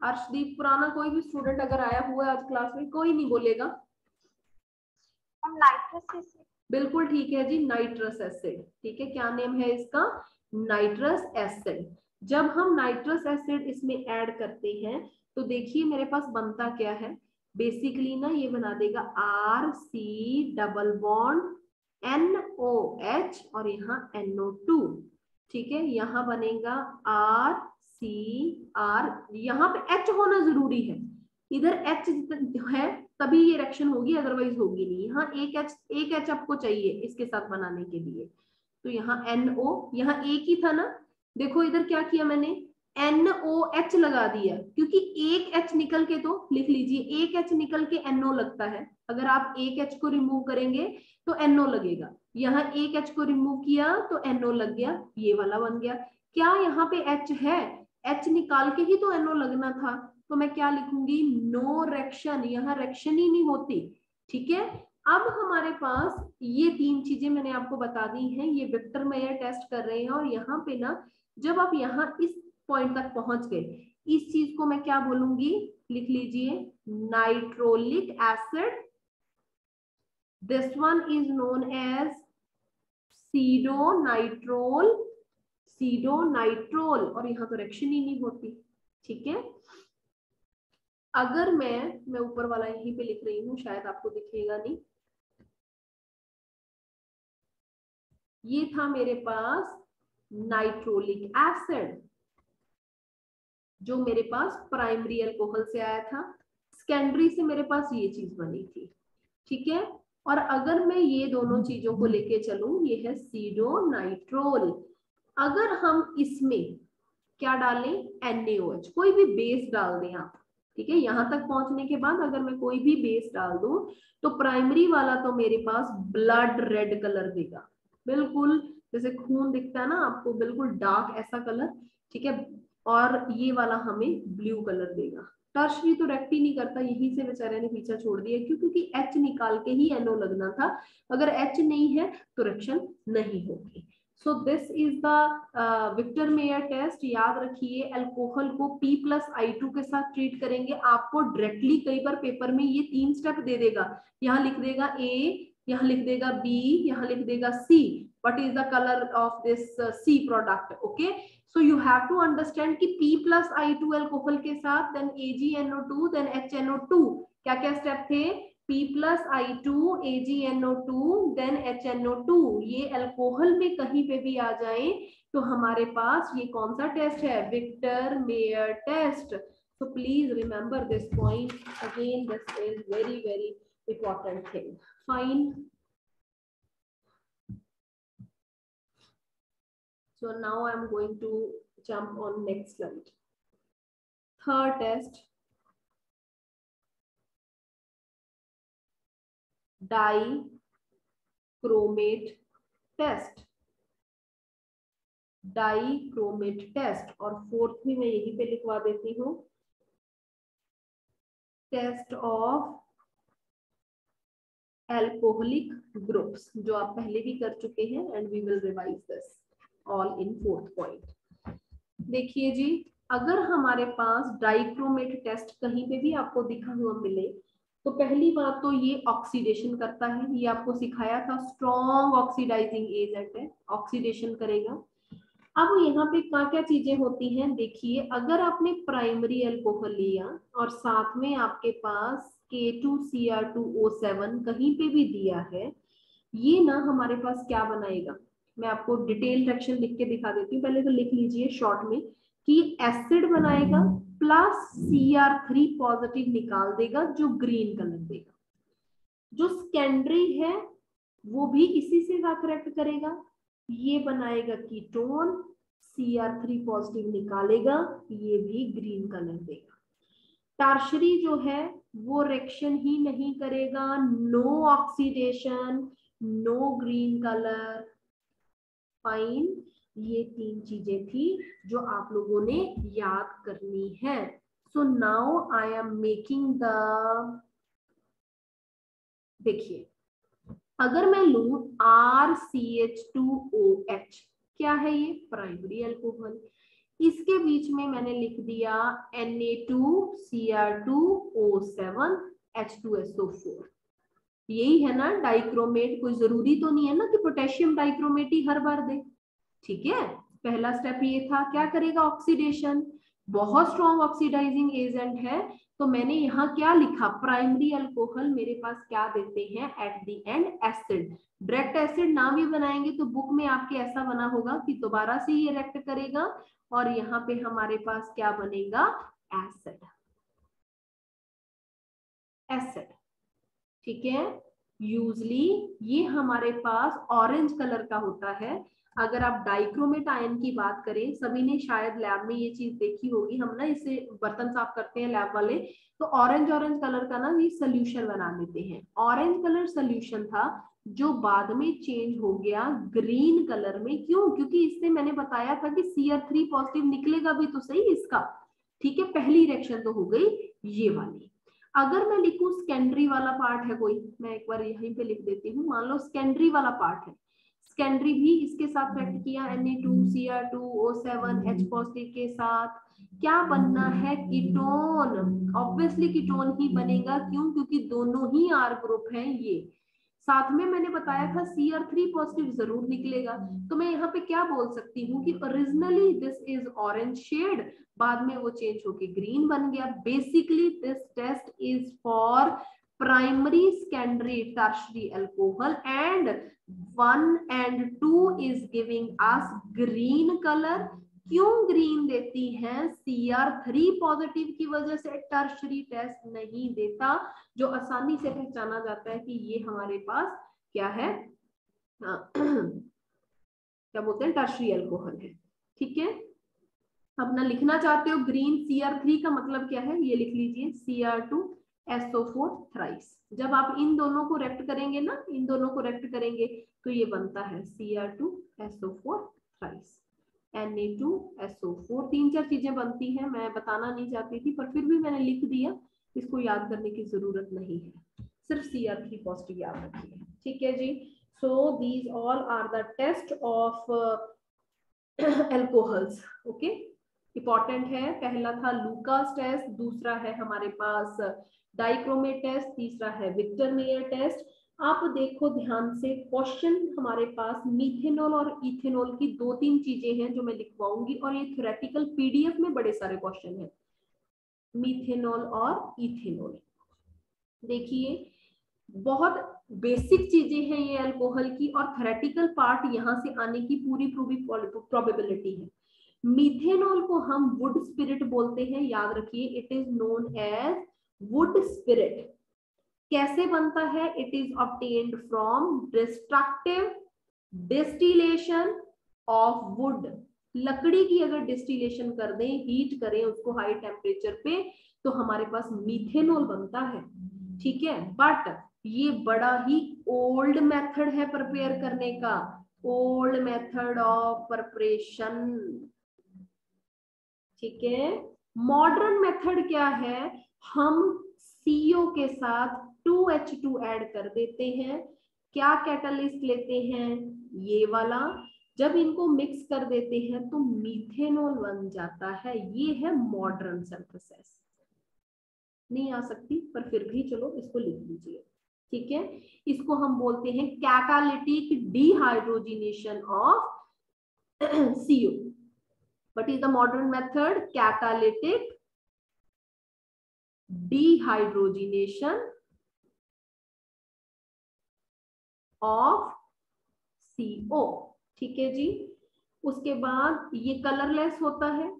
Speaker 1: अर्शदीप, पुराना कोई भी स्टूडेंट अगर आया हुआ है आज क्लास में, कोई नहीं बोलेगा।
Speaker 2: Nitrous acid.
Speaker 1: बिल्कुल ठीक है जी, नाइट्रस एसिड, ठीक है। क्या नेम है इसका, नाइट्रस एसिड। जब हम नाइट्रस एसिड इसमें ऐड करते हैं तो देखिए मेरे पास बनता क्या है, बेसिकली ना ये बना देगा RC डबल बॉन्ड NOH और यहाँ NO2, ठीक है। यहाँ बनेगा RCR, यहाँ पे H होना जरूरी है, इधर H है तभी ये रिएक्शन होगी, अदरवाइज होगी नहीं। यहाँ एक H आपको चाहिए इसके साथ बनाने के लिए, तो यहाँ NO, यहाँ एक ही था ना, देखो इधर क्या किया मैंने, NOH लगा दिया, क्योंकि एक H निकल के, तो लिख लीजिए एक H निकल के NO लगता है। अगर आप एक H को रिमूव करेंगे तो NO लगेगा, यहाँ एक H को रिमूव किया तो NO लग गया, ये वाला बन गया। क्या यहाँ पे H है, H निकाल के ही तो NO लगना था, तो मैं क्या लिखूंगी, नो रिएक्शन, यहाँ रिएक्शन ही नहीं होती, ठीक है। अब हमारे पास ये 3 चीजें मैंने आपको बता दी हैं, ये विक्टर मेयर टेस्ट कर रहे हैं। और यहाँ पे ना जब आप यहाँ इस पॉइंट तक पहुंच गए, इस चीज को मैं क्या बोलूंगी, लिख लीजिए nitrolic acid, this one is known as pseudonitrol, pseudonitrol, और यहाँ तो रिएक्शन ही नहीं होती, ठीक है। अगर मैं ऊपर वाला यहीं पे लिख रही हूँ, शायद आपको दिखेगा नहीं, ये था मेरे पास नाइट्रोलिक एसिड जो मेरे पास प्राइमरी अल्कोहल से आया था, सेकेंडरी से मेरे पास ये चीज बनी थी, ठीक है। और अगर मैं ये दोनों चीजों को लेके चलूं, ये है सीडोनाइट्रोल। अगर हम इसमें क्या डालें, NaOH, कोई भी बेस डाल दें आप, ठीक है। यहां तक पहुंचने के बाद अगर मैं कोई भी बेस डाल दूं तो प्राइमरी वाला तो मेरे पास ब्लड रेड कलर देगा, बिल्कुल जैसे खून दिखता है ना आपको, बिल्कुल डार्क ऐसा कलर, ठीक है। और ये वाला हमें ब्लू कलर देगा। टर्शियरी तो रिएक्ट ही नहीं करता, यहीं से बेचारे ने पीछा छोड़ दिया, क्योंकि H निकाल के ही NO लगना था, अगर H नहीं है तो रिएक्शन नहीं होगी। So this is the Victor Meyer test. याद रखिए, अल्कोहल को P+I2 के साथ ट्रीट करेंगे। आपको डायरेक्टली कई बार पेपर में ये 3 स्टेप दे देगा, यहाँ लिख देगा A, यहाँ लिख देगा B, यहाँ लिख देगा C, what is the color of this C product, okay? So you have to understand कि P+I2 अल्कोहल के साथ then AgNO2 then HNO2, क्या क्या स्टेप थे, P+I2 AgNO2 then HNO2, ये अल्कोहल में कहीं पे भी आ जाए तो हमारे पास ये कौन सा टेस्ट है, Victor Meyer test. So please remember this point again, this is very important thing. Fine. So now I am going to jump on next slide. Third test, dichromate test, dichromate test। और fourth भी मैं यहीं पे लिखवा देती हूँ, test of alcoholic groups, जो आप पहले भी कर चुके हैं and we will revise this all in fourth point. देखिए जी, अगर हमारे पास डाइक्रोमेट टेस्ट कहीं पे भी आपको दिखा हुआ मिले तो पहली बात तो ये ऑक्सीडेशन करता है, ये आपको सिखाया था, स्ट्रॉन्ग ऑक्सीडाइजिंग एजेंट है, ऑक्सीडेशन करेगा। अब यहाँ पे क्या क्या चीजें होती हैं, देखिए अगर आपने प्राइमरी अल्कोहल लिया और साथ में आपके पास K2Cr2O7 कहीं पे भी दिया है, ये ना हमारे पास क्या बनाएगा, मैं आपको डिटेल रिएक्शन लिख के दिखा देती हूँ, पहले तो लिख लीजिए शॉर्ट में कि एसिड बनाएगा प्लस Cr3 पॉजिटिव निकाल देगा जो ग्रीन कलर देगा। जो सेकेंडरी है वो भी इसी से साथ रिएक्ट करेगा, ये बनाएगा कीटोन, Cr3 पॉजिटिव निकालेगा, ये भी ग्रीन कलर देगा। टर्शरी जो है वो रिएक्शन ही नहीं करेगा, no oxidation, no green colour. Fine, ये तीन चीजें थी जो आप लोगों ने याद करनी है। So now I am making the, देखिए अगर मैं लूं RCH2OH, क्या है ये, प्राइमरी अल्कोहल, इसके बीच में मैंने लिख दिया Na2Cr2O7 H2SO4, यही है ना डाइक्रोमेट। कोई जरूरी तो नहीं है ना कि पोटेशियम डाइक्रोमेट ही हर बार दे, ठीक है। पहला स्टेप ये था, क्या करेगा, ऑक्सीडेशन, बहुत स्ट्रॉन्ग ऑक्सीडाइजिंग एजेंट है। तो मैंने यहाँ क्या लिखा, प्राइमरी अल्कोहल मेरे पास क्या देते हैं at the end, acid. Direct acid ना भी बनाएंगे तो बुक में आपके ऐसा बना होगा कि दोबारा से ये रिएक्ट करेगा और यहाँ पे हमारे पास क्या बनेगा, एसिड, एसिड, ठीक है। यूजली ये हमारे पास ऑरेंज कलर का होता है। अगर आप डाइक्रोमेट आयन की बात करें, सभी ने शायद लैब में ये चीज देखी होगी, हम ना इसे बर्तन साफ करते हैं लैब वाले, तो ऑरेंज ऑरेंज कलर का ना ये सोल्यूशन बना देते हैं। ऑरेंज कलर सोल्यूशन था जो बाद में चेंज हो गया ग्रीन कलर में, क्यों, क्योंकि इससे मैंने बताया था कि Cr3 पॉजिटिव निकलेगा भी तो सही इसका, ठीक है। पहली रिएक्शन तो हो गई ये वाली। अगर मैं लिखूं सेकेंडरी वाला पार्ट है कोई, मैं एक बार यहीं पे लिख देती हूँ, मान लो सेकेंडरी वाला पार्ट है, सेकेंडरी भी इसके साथ रिएक्ट किया Na2Cr2O7 H पॉजिटिव के साथ, क्या बनना है, कीटोन, ऑब्वियसली कीटोन ही बनेगा, क्यों, क्योंकि दोनों ही R ग्रुप हैं ये। साथ में मैंने बताया था Cr3 पॉजिटिव जरूर निकलेगा, तो मैं यहाँ पे क्या बोल सकती हूँ कि originally this is orange shade, बाद में वो चेंज होके ग्रीन बन गया। Basically this test is for primary, secondary, tertiary alcohol and 1 and 2 is giving us green color। क्यों ग्रीन देती हैं, Cr3 पॉजिटिव की वजह से टर्शियरी टेस्ट नहीं देता, जो आसानी से पहचाना जाता है कि ये हमारे पास क्या है, क्या बोलते हैं, टर्शियरी अल्कोहल है, ठीक है। अब ना लिखना चाहते हो ग्रीन, Cr3 का मतलब क्या है, ये लिख लीजिए Cr2SO4 थ्राइस। जब आप इन दोनों को रेक्ट करेंगे ना, इन दोनों को रेक्ट करेंगे तो ये बनता है Cr2SO4 थ्राइस, Na2SO4। 3-4 चीजें बनती हैं, मैं बताना नहीं चाहती थी पर फिर भी मैंने लिख दिया, इसको याद करने की जरूरत नहीं है, सिर्फ Cr3 पॉजिटिव याद रखिए, ठीक है जी। So these all are the test of alcohols, okay, important है। पहला था लूकास टेस्ट, दूसरा है हमारे पास डाइक्रोमेट टेस्ट, तीसरा है विक्टर मेयर टेस्ट। आप देखो ध्यान से, क्वेश्चन हमारे पास मीथेनॉल और इथेनॉल की 2-3 चीजें हैं जो मैं लिखवाऊंगी, और ये थ्योरेटिकल पीडीएफ में बड़े सारे क्वेश्चन हैं, मीथेनॉल और इथेनॉल। देखिए बहुत बेसिक चीजें हैं ये अल्कोहल की, और थेरेटिकल पार्ट यहाँ से आने की पूरी प्रोबेबिलिटी है। मीथेनॉल को हम वुड स्पिरिट बोलते हैं, याद रखिए, it is known as wood spirit. कैसे बनता है? It is obtained from destructive distillation of wood. लकड़ी की अगर डिस्टिलेशन कर दें, हीट करें उसको हाई टेम्परेचर पे, तो हमारे पास मीथेनॉल बनता है, ठीक है। बट ये बड़ा ही ओल्ड मेथड है प्रिपेयर करने का, ओल्ड मेथड ऑफ प्रिपरेशन, ठीक है। मॉडर्न मेथड क्या है? हम CO के साथ 2H2 ऐड कर देते हैं। क्या कैटलिस्ट लेते हैं? ये वाला। जब इनको मिक्स कर देते हैं तो मीथेनॉल बन जाता है। ये है मॉडर्न सिंथेसिस। नहीं आ सकती पर फिर भी चलो इसको लिख लीजिए, ठीक है। इसको हम बोलते हैं catalytic dehydrogenation of CO. What is the modern method? Catalytic dehydrogenation of CO, ठीक है जी। उसके बाद ये कलरलेस होता है,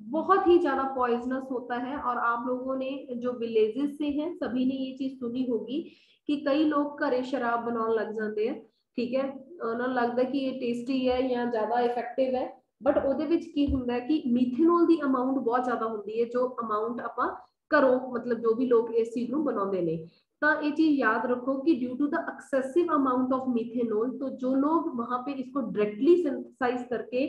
Speaker 1: बहुत ही ज्यादा पॉइजनस होता है। और आप लोगों ने जो विलेजेस से हैं सभी ने ये चीज सुनी होगी कि कई लोग घरे शराब बनाने लग जाते हैं, ठीक है। उन्हें लगता है कि ये टेस्टी है या ज्यादा इफेक्टिव है, बट ਉਹਦੇ ਵਿੱਚ ਕੀ ਹੁੰਦਾ ਹੈ ਕਿ मीथेनॉल ਦੀ अमाउंट बहुत ज्यादा ਹੁੰਦੀ ਹੈ, जो अमाउंट ਆਪਾਂ ਘਰੋਂ मतलब जो भी लोग इस चीज ਨੂੰ ਬਣਾਉਂਦੇ ਨੇ। तो ये चीज याद रखो कि due to the excessive amount of methanol, तो जो लोग वहां पे इसको डायरेक्टली सिंथेसाइज करके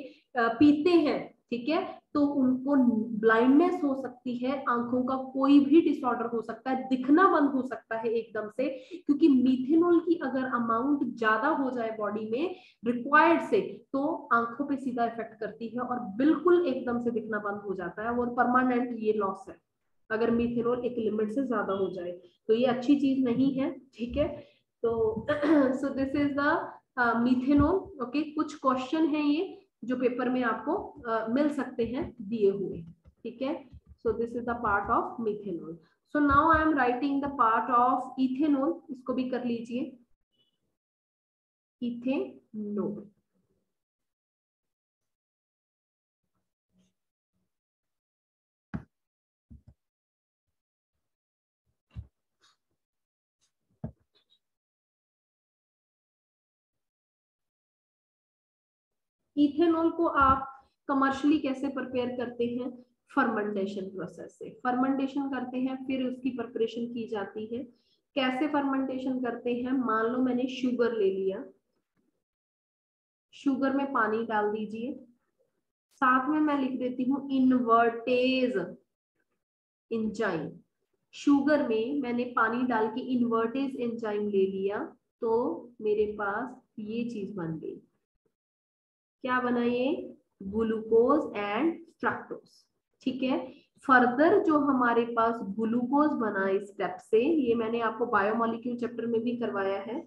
Speaker 1: पीते हैं, ठीक है, तो उनको ब्लाइंडनेस हो सकती है, आंखों का कोई भी डिसऑर्डर हो सकता है, दिखना बंद हो सकता है एकदम से, क्योंकि मीथेनॉल की अगर अमाउंट ज्यादा हो जाए बॉडी में रिक्वायर्ड से, तो आंखों पे सीधा इफेक्ट करती है और बिल्कुल एकदम से दिखना बंद हो जाता है, और परमानेंट ये लॉस है अगर मीथेनॉल एक लिमिट से ज्यादा हो जाए। तो ये अच्छी चीज नहीं है, ठीक है। तो सो this is the methanol, okay. कुछ क्वेश्चन है ये जो पेपर में आपको मिल सकते हैं दिए हुए, ठीक है। So this is the part of methanol. So now I am writing the part of ethanol, इसको भी कर लीजिए, इथेनॉल। इथेनॉल को आप कमर्शियली कैसे प्रिपेयर करते हैं? फर्मेंटेशन प्रोसेस से फर्मेंटेशन करते हैं, फिर उसकी प्रिपरेशन की जाती है। कैसे फर्मेंटेशन करते हैं? मान लो मैंने शुगर ले लिया, शुगर में पानी डाल दीजिए, साथ में मैं लिख देती हूँ इन्वर्टेज एंजाइम। शुगर में मैंने पानी डाल के इन्वर्टेज एंजाइम ले लिया, तो मेरे पास ये चीज बन गई। क्या बना ये? ग्लूकोज एंड फ्रक्टोज, ठीक है। फर्दर जो हमारे पास ग्लूकोज बना इस स्टेप से, ये मैंने आपको बायोमोलिक्यूल चैप्टर में भी करवाया है,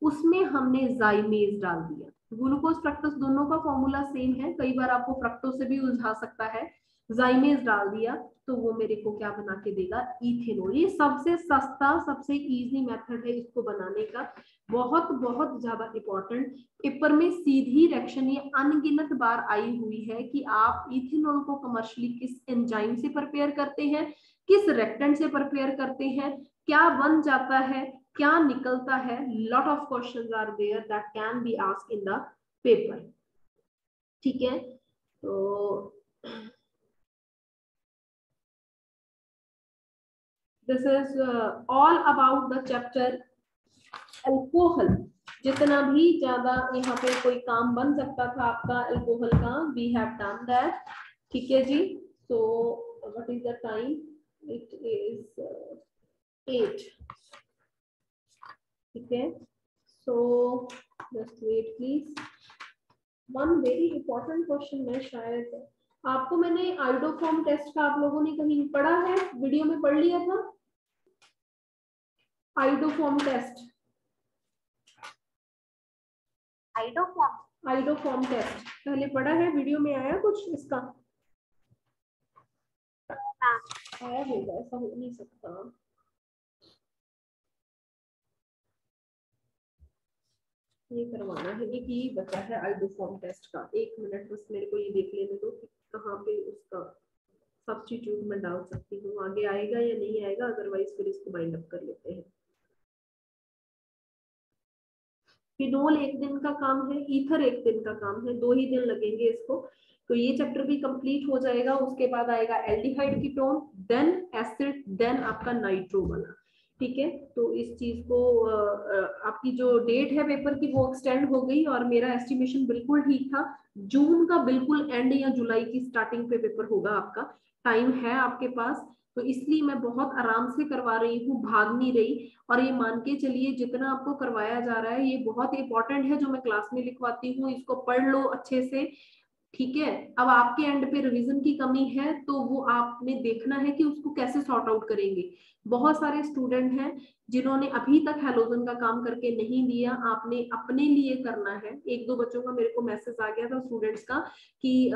Speaker 1: उसमें हमने जाइमेज डाल दिया। ग्लूकोज फ्रक्टोज दोनों का फॉर्मूला सेम है, कई बार आपको फ्रक्टोज से भी उलझा सकता है। जाइमेज डाल दिया तो वो मेरे को क्या बना के देगा? इथेनॉल। ये सबसे सस्ता, सबसे इजी मेथड है इसको बनाने का, बहुत बहुत ज्यादा इंपॉर्टेंट। पेपर में सीधी रिएक्शन ये अनगिनत बार आई हुई है कि आप इथेनॉल को कमर्शियली किस एंजाइम से प्रिपेयर करते हैं, किस रिएक्टेंट से प्रिपेयर करते हैं, क्या बन जाता है, क्या निकलता है। Lot of questions are there that can be asked in the paper, ठीक है। तो this is all about the chapter alcohol. जितना भी ज्यादा यहाँ पे कोई काम बन सकता था आपका अल्कोहल का, वी हैव डन दैट, ठीक है जी। So what is the time? It is 8, ठीक है। So just wait please, one very important question है, शायद आपको मैंने आइडोफॉर्म टेस्ट का आप लोगों ने कहीं पढ़ा है, वीडियो में पढ़ लिया था? आइडोफॉर्म टेस्ट, आइडोफॉर्म टेस्ट पहले पढ़ा है, वीडियो में आया कुछ इसका? आया होगा, ऐसा हो नहीं सकता। ये करवाना है, एक ही बचा है आइडोफॉर्म टेस्ट का। 1 मिनट बस मेरे को ये देख लेने दो कि कहाँ पे उसका सब्स्टिट्यूट मैं डाल सकती हूँ, आगे आएगा या नहीं आएगा, अदरवाइज फिर इसको बाइंड अप कर लेते हैं। फिनोल 1 दिन का काम है, ईथर 1 दिन का काम है, 2 ही दिन लगेंगे इसको। तो ये चैप्टर भी कंप्लीट हो जाएगा। उसके बाद आएगा aldehyde ketone, then acid, then आपका नाइट्रो वाला। ठीक है, तो इस चीज को आपकी जो डेट है पेपर की वो एक्सटेंड हो गई, और मेरा एस्टिमेशन बिल्कुल ठीक था, जून का बिल्कुल एंड या जुलाई की स्टार्टिंग पे पेपर होगा आपका। टाइम है आपके पास, तो इसलिए मैं बहुत आराम से करवा रही हूँ, भाग नहीं रही। और ये मान के चलिए जितना आपको करवाया जा रहा है ये बहुत इंपॉर्टेंट है, जो मैं क्लास में लिखवाती हूँ इसको पढ़ लो अच्छे से। ठीक है, अब आपके एंड पे रिवीजन की कमी है तो वो आपने देखना है कि उसको कैसे सॉर्ट आउट करेंगे। बहुत सारे स्टूडेंट हैं जिन्होंने अभी तक हैलोजन का काम करके नहीं दिया, आपने अपने लिए करना है। 1-2 बच्चों का मेरे को मैसेज आ गया था स्टूडेंट्स का कि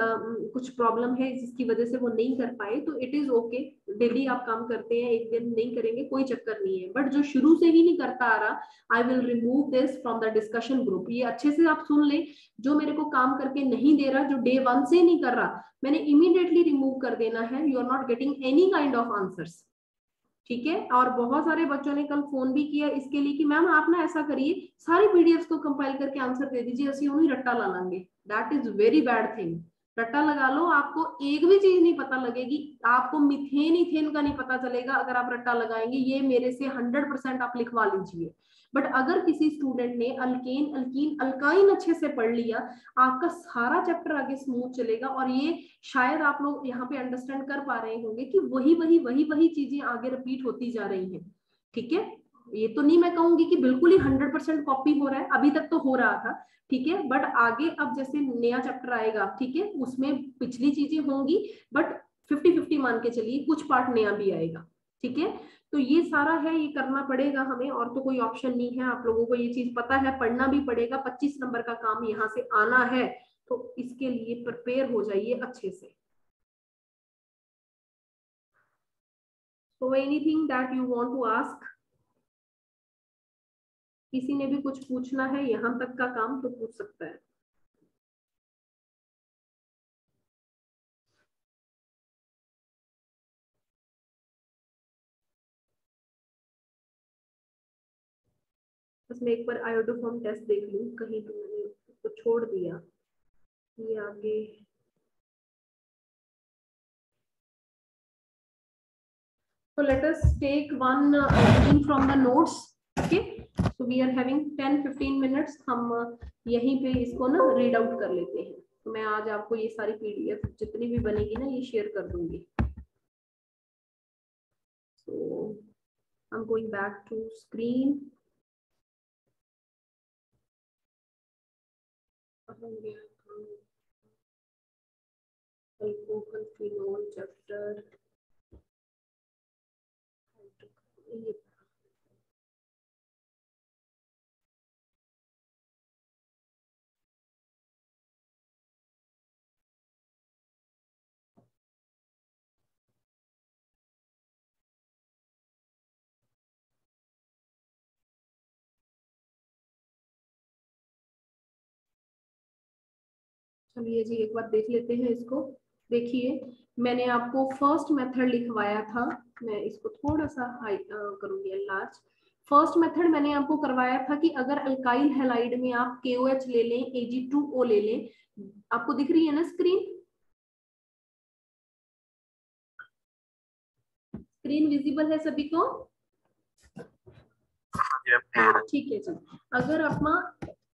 Speaker 1: कुछ प्रॉब्लम है जिसकी वजह से वो नहीं कर पाए, तो इट इज ओके। डेली आप काम करते हैं, एक दिन नहीं करेंगे कोई चक्कर नहीं है, बट जो शुरू से ही नहीं करता आ रहा, I will remove this from the discussion group. ये अच्छे से आप सुन ले, जो मेरे को काम करके नहीं दे रहा, जो डे 1 से नहीं कर रहा, मैंने इमीडिएटली रिमूव कर देना है। You are not getting any kind of answers. ठीक है, और बहुत सारे बच्चों ने कल फोन भी किया इसके लिए कि मैम आप ना ऐसा करिए, सारी पीडीएफ को कंपाइल करके आंसर दे दीजिए, असि उन्हीं रट्टा ला लांगे। That is very bad thing. रट्टा लगा लो, आपको एक भी चीज नहीं पता लगेगी, आपको मिथेन इथेन का नहीं पता चलेगा अगर आप रट्टा लगाएंगे। ये मेरे से 100% आप लिखवा लीजिए। बट अगर किसी स्टूडेंट ने अल्केन अल्कीन अल्काइन अच्छे से पढ़ लिया, आपका सारा चैप्टर आगे स्मूथ चलेगा। और ये शायद आप लोग यहाँ पे अंडरस्टैंड कर पा रहे होंगे कि वही चीजें आगे रिपीट होती जा रही हैं। ठीक है, ये तो नहीं मैं कहूंगी कि बिल्कुल ही 100% कॉपी हो रहा है, अभी तक तो हो रहा था। ठीक है, बट आगे अब जैसे नया चैप्टर आएगा, ठीक है, उसमें पिछली चीजें होंगी, बट 50-50 मान के चलिए, कुछ पार्ट नया भी आएगा। ठीक है, तो ये सारा है, ये करना पड़ेगा हमें, और तो कोई ऑप्शन नहीं है। आप लोगों को ये चीज पता है, पढ़ना भी पड़ेगा। 25 नंबर का काम यहाँ से आना है, तो इसके लिए प्रिपेयर हो जाइए अच्छे से। So anything that you want to ask? किसी ने भी कुछ पूछना है यहाँ तक का काम तो पूछ सकता है। बस मैं एक बार आयोडोफॉर्म टेस्ट देख लूं, कहीं तो मैंने उसको छोड़ दिया। ये आगे so let us take one reading from the notes. Okay, so we are having 10-15 minutes, हम यहीं पे इसको ना रीड आउट कर लेते हैं। तो मैं आज आपको ये सारी पीडीएफ जितनी भी बनेगी ना ये शेयर कर दूंगी। So I'm going back to screen. Alcohol phenol chapter, चलिए जी एक बार देख लेते हैं इसको। देखिए, मैंने आपको फर्स्ट मेथड लिखवाया था, मैं इसको थोड़ा सा हाई करूंगी लार्ज। फर्स्ट मेथड मैंने आपको करवाया था कि अगर अल्काइल हैलाइड में आप KOH ले लें, Ag2O ले लें। आपको दिख रही है ना स्क्रीन? स्क्रीन विजिबल है सभी को? ठीक है जी, अगर अपना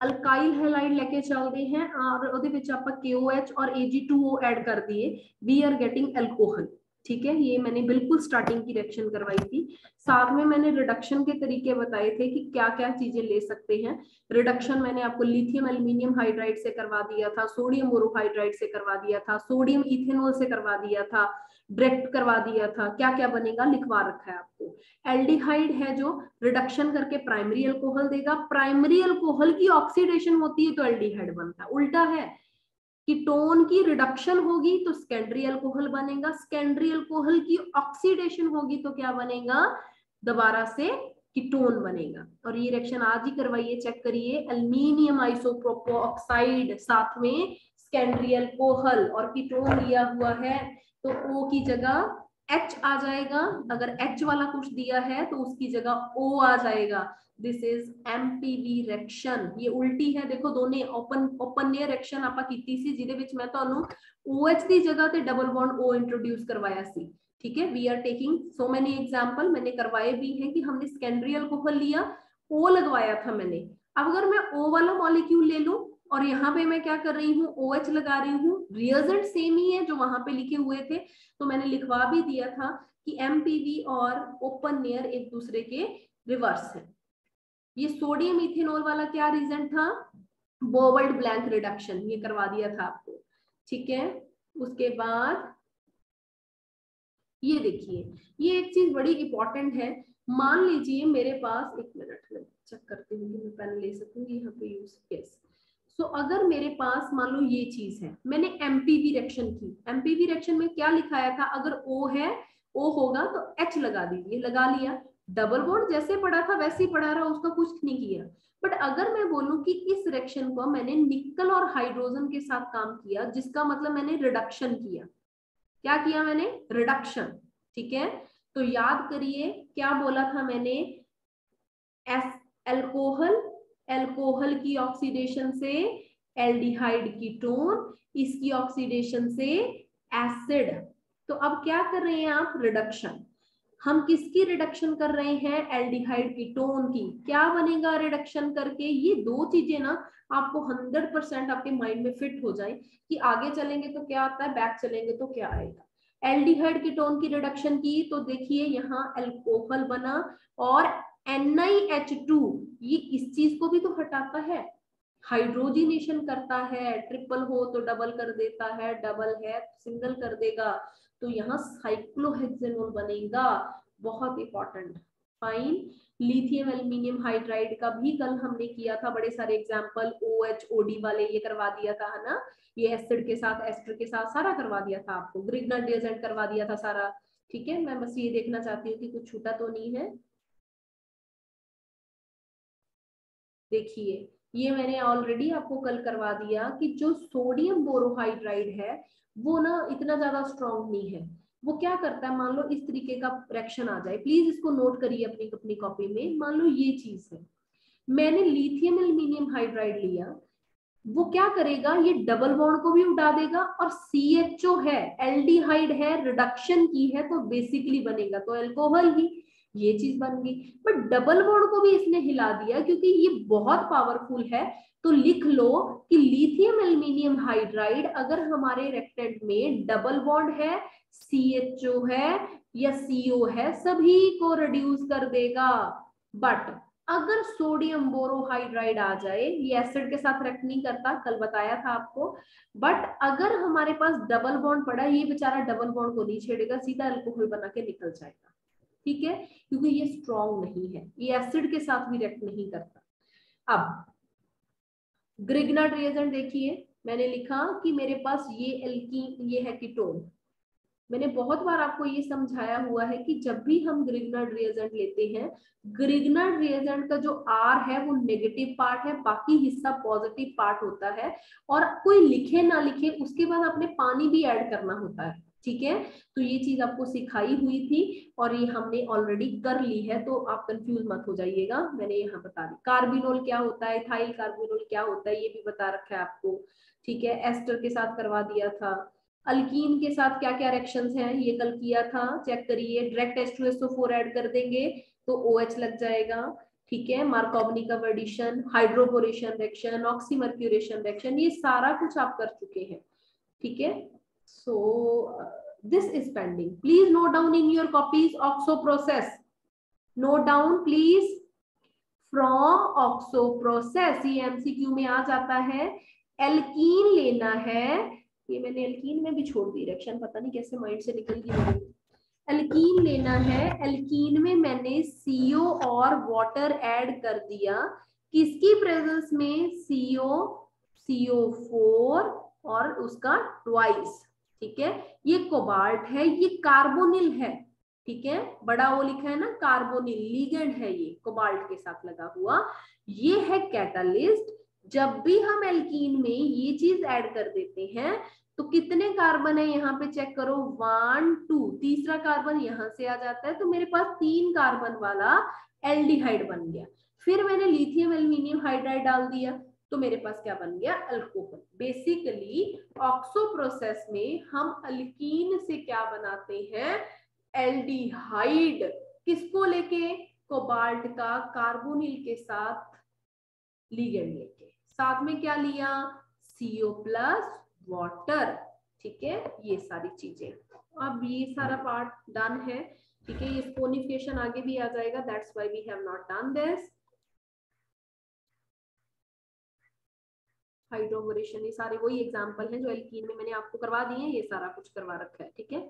Speaker 1: अल्काइल हैलाइड लेके चलते हैं और ਉਹਦੇ ਵਿੱਚ ਆਪਾਂ KOH और Ag2O ऐड कर दिए, वी आर गेटिंग अल्कोहल। ठीक है, ये मैंने बिल्कुल स्टार्टिंग की रिएक्शन करवाई थी। साथ में मैंने रिडक्शन के तरीके बताए थे कि क्या क्या चीजें ले सकते हैं। रिडक्शन मैंने आपको लिथियम एल्यूमिनियम हाइड्राइड से करवा दिया था, सोडियम बोरोहाइड्राइड से करवा दिया था, सोडियम इथेनॉल से करवा दिया था, डायरेक्ट करवा दिया था। क्या क्या बनेगा लिखवा रखा है आपको। एल्डिहाइड है जो रिडक्शन करके प्राइमरी अल्कोहल देगा, प्राइमरी अल्कोहल की ऑक्सीडेशन होती है तो एल्डिहाइड बनता है। उल्टा है, कीटोन की रिडक्शन होगी तो सेकेंडरी अल्कोहल बनेगा, सेकेंडरी अल्कोहल की ऑक्सीडेशन होगी तो क्या बनेगा, दोबारा से कीटोन बनेगा। और ये रिएक्शन आज ही करवाइए, चेक करिए, एल्युमिनियम आइसोप्रोपो ऑक्साइड साथ में सेकेंडरी अल्कोहल और कीटोन लिया हुआ है, तो O की जगह H आ जाएगा। अगर H वाला कुछ दिया है तो उसकी जगह O आ जाएगा। This is MPV reaction. ये उल्टी है, देखो दोनों ओपन एयर रिएक्शन आपा कीती सी जिहदे विच मैं तुहानू OH दी जगह ते डबल बॉन्ड O इंट्रोड्यूस करवाया सी। ठीक है, we are taking so many example, मैंने करवाए भी हैं कि हमने सेकेंडरी अल्कोहल लिया, O लगवाया था मैंने। अब अगर मैं O वाला मॉलिक्यूल ले लूं और यहाँ पे मैं क्या कर रही हूँ, OH लगा रही हूँ, रिएजेंट सेम ही है जो वहां पे लिखे हुए थे, तो मैंने लिखवा भी दिया था कि MPV और ओपन एयर एक दूसरे के रिवर्स है। ये सोडियम इथेनॉल वाला क्या रीजन था, बोवेल्ड ब्लैंक रिडक्शन, ये करवा दिया था आपको। ठीक है, उसके बाद ये देखिए, ये एक चीज बड़ी इंपॉर्टेंट है। मान लीजिए मेरे पास, एक मिनट में चेक करती हूँ कि मैं पेन ले सकूंगी यहाँ पे यूज। यस, सो अगर मेरे पास मान लो ये चीज है, मैंने MPV रिएक्शन की, MPV रिएक्शन में क्या लिखाया था, अगर O है, O होगा तो H लगा दीजिए, लगा लिया, डबल बॉन्ड जैसे पड़ा था वैसे ही पड़ा रहा, उसका कुछ नहीं किया। बट अगर मैं बोलूं कि इस रिएक्शन को मैंने निकल और हाइड्रोजन के साथ काम किया, जिसका मतलब मैंने रिडक्शन किया, क्या किया मैंने, रिडक्शन। ठीक है, तो याद करिए क्या बोला था मैंने, अल्कोहल, अल्कोहल की ऑक्सीडेशन से एल्डिहाइड कीटोन, इसकी ऑक्सीडेशन से एसिड। तो अब क्या कर रहे हैं आप, रिडक्शन। हम किसकी रिडक्शन कर रहे हैं, एल्डिहाइड कीटोन की। क्या बनेगा रिडक्शन करके, ये दो चीजें ना आपको 100% आपके माइंड में फिट हो जाए कि आगे चलेंगे तो क्या आता है, बैक चलेंगे तो क्या आएगा। एल्डिहाइड कीटोन की रिडक्शन की तो देखिए यहाँ अल्कोहल बना और NiH2, ये इस चीज को भी तो हटाता है, हाइड्रोजिनेशन करता है, ट्रिपल हो तो डबल कर देता है, डबल है सिंगल कर देगा, तो यहाँ साइक्लोहेक्सेनोल बनेगा। बहुत important. Fine, lithium aluminium hydride का भी कल हमने किया था, बड़े सारे एग्जांपल, OH-OD वाले ये करवा दिया था, है ना, ये एसिड के साथ एस्टर के साथ सारा करवा दिया था आपको, ग्रिग्नर रिएजेंट करवा दिया था सारा। ठीक है, मैं बस ये देखना चाहती हूँ कि कुछ छूटा तो नहीं है। देखिए, ये मैंने ऑलरेडी आपको कल करवा दिया कि जो सोडियम बोरोहाइड्राइड है वो ना इतना ज्यादा स्ट्रॉन्ग नहीं है। वो क्या करता है, मान लो इस तरीके का रिएक्शन आ जाए, प्लीज इसको नोट करिए अपनी अपनी कॉपी में। मान लो ये चीज है, मैंने लिथियम एल्यूमिनियम हाइड्राइड लिया, वो क्या करेगा, ये डबल बॉन्ड को भी उड़ा देगा और CHO है, एल्डिहाइड है, रिडक्शन की है तो बेसिकली बनेगा तो अल्कोहल ही, ये चीज बन गई। बट डबल बॉन्ड को भी इसने हिला दिया क्योंकि ये बहुत पावरफुल है। तो लिख लो कि लिथियम एल्यूमिनियम हाइड्राइड अगर हमारे रिएक्टेंट में डबल बॉन्ड है, CHO है या CO है, सभी को रिड्यूस कर देगा। बट अगर सोडियम बोरोहाइड्राइड आ जाए, ये एसिड के साथ रिएक्ट नहीं करता, कल बताया था आपको, बट अगर हमारे पास डबल बॉन्ड पड़ा, ये बेचारा डबल बॉन्ड को नहीं छेड़ेगा, सीधा अल्कोहल बना के निकल जाएगा। ठीक है, क्योंकि ये स्ट्रॉन्ग नहीं है, ये एसिड के साथ भी रिएक्ट नहीं करता। अब ग्रिग्नर रिएजेंट देखिए, मैंने लिखा कि मेरे पास ये एल्कीन, ये है कीटोन। मैंने बहुत बार आपको ये समझाया हुआ है कि जब भी हम ग्रिग्नर रिएजेंट लेते हैं, ग्रिग्नर रिएजेंट का जो R है वो नेगेटिव पार्ट है, बाकी हिस्सा पॉजिटिव पार्ट होता है। और कोई लिखे ना लिखे उसके बाद आपने पानी भी ऐड करना होता है। ठीक है, तो ये चीज आपको सिखाई हुई थी और ये हमने ऑलरेडी कर ली है, तो आप कंफ्यूज मत हो जाइएगा, मैंने यहाँ बता दी। कार्बिनोल क्या होता है, इथाइल कार्बिनोल क्या होता है, ये भी बता रखा है आपको। ठीक है, एस्टर के साथ करवा दिया था। अल्कीन के साथ क्या क्या रिएक्शंस हैं, ये कल किया था, चेक करिए। डायरेक्ट H2SO4 ऐड कर देंगे तो OH लग जाएगा। ठीक है, Markovnikov addition, hydroboration reaction, oxymercuration reaction, ये सारा कुछ आप कर चुके हैं। ठीक है, so this is pending, please note down in your copies. Oxo process, note down please, from oxo process, ये MCQ में आ जाता है। एल्कीन लेना है, ये मैंने एल्कीन में भी छोड़ दी रिएक्शन, पता नहीं कैसे माइंड से निकल गई। एल्कीन लेना है, एल्कीन में मैंने CO और वाटर ऐड कर दिया, किसकी प्रेजेंस में, CO4 और उसका ट्वाइस। ठीक है, ये कोबाल्ट है, ये कार्बोनिल है, ठीक है, बड़ा वो लिखा है ना कार्बोनिल, लिगेंड है ये कोबाल्ट के साथ लगा हुआ, ये है कैटालिस्ट। जब भी हम एल्कीन में ये चीज ऐड कर देते हैं तो कितने कार्बन है यहाँ पे चेक करो, 1 2, तीसरा कार्बन यहाँ से आ जाता है, तो मेरे पास 3 कार्बन वाला एल्डिहाइड बन गया। फिर मैंने लिथियम एल्यूमिनियम हाइड्राइड डाल दिया तो मेरे पास क्या बन गया, अल्कोहल। बेसिकली ऑक्सो प्रोसेस में हम अल्कीन से क्या बनाते हैं, एल्डिहाइड। किसको लेके, कोबाल्ट का कार्बोनिल के साथ लिगेंड लेके, साथ में क्या लिया, CO प्लस वाटर। ठीक है, ये सारी चीजें, अब ये सारा पार्ट डन है। ठीक है, ये स्पोनिफिकेशन आगे भी आ जाएगा, that's why we have not done this. Hydroboration, ये सारे वही एग्जांपल हैं जो एल्कीन में मैंने आपको करवा दिए हैं, ये सारा कुछ करवा रखा है। ठीक है,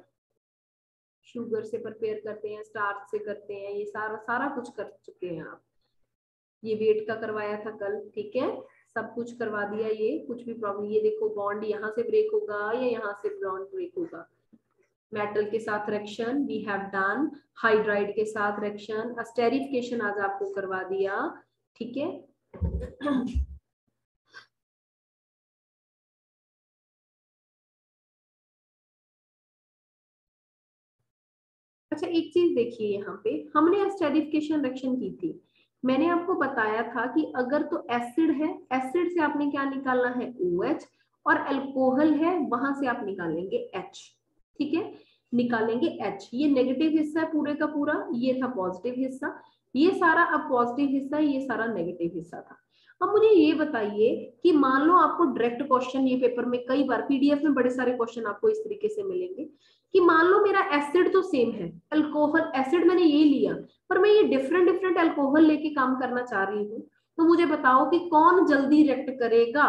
Speaker 1: शुगर से प्रिपेयर करते हैं, स्टार्च से करते हैं, ये सारा कुछ कर चुके हैं आप। ये वेट का करवाया था कल, ठीक है, सब कुछ करवा दिया। ये कुछ भी प्रॉब्लम, ये देखो बॉन्ड यहाँ से ब्रेक होगा या यहाँ से बॉन्ड ब्रेक होगा। मेटल के साथ reaction we have done, hydride के साथ रिएक्शन, स्टेरिफिकेशन आज आपको करवा दिया। ठीक है, अच्छा एक चीज देखिए, यहाँ पे हमने एस्टेरिफिकेशन रिएक्शन की थी, मैंने आपको बताया था कि अगर तो एसिड है, एसिड से आपने क्या निकालना है, OH, और अल्कोहल है वहां से आप निकालेंगे H। ठीक है, निकालेंगे H, ये नेगेटिव हिस्सा है पूरे का पूरा, ये था पॉजिटिव हिस्सा, ये सारा अब पॉजिटिव हिस्सा, ये सारा नेगेटिव हिस्सा था। अब मुझे ये बताइए कि मान लो आपको डायरेक्ट क्वेश्चन, ये पेपर में कई बार PDF में बड़े सारे क्वेश्चन आपको इस तरीके से मिलेंगे कि मान लो मेरा एसिड तो सेम है, अल्कोहल एसिड मैंने ये लिया, पर मैं ये डिफरेंट डिफरेंट अल्कोहल लेके काम करना चाह रही हूँ, तो मुझे बताओ कि कौन जल्दी रिएक्ट करेगा।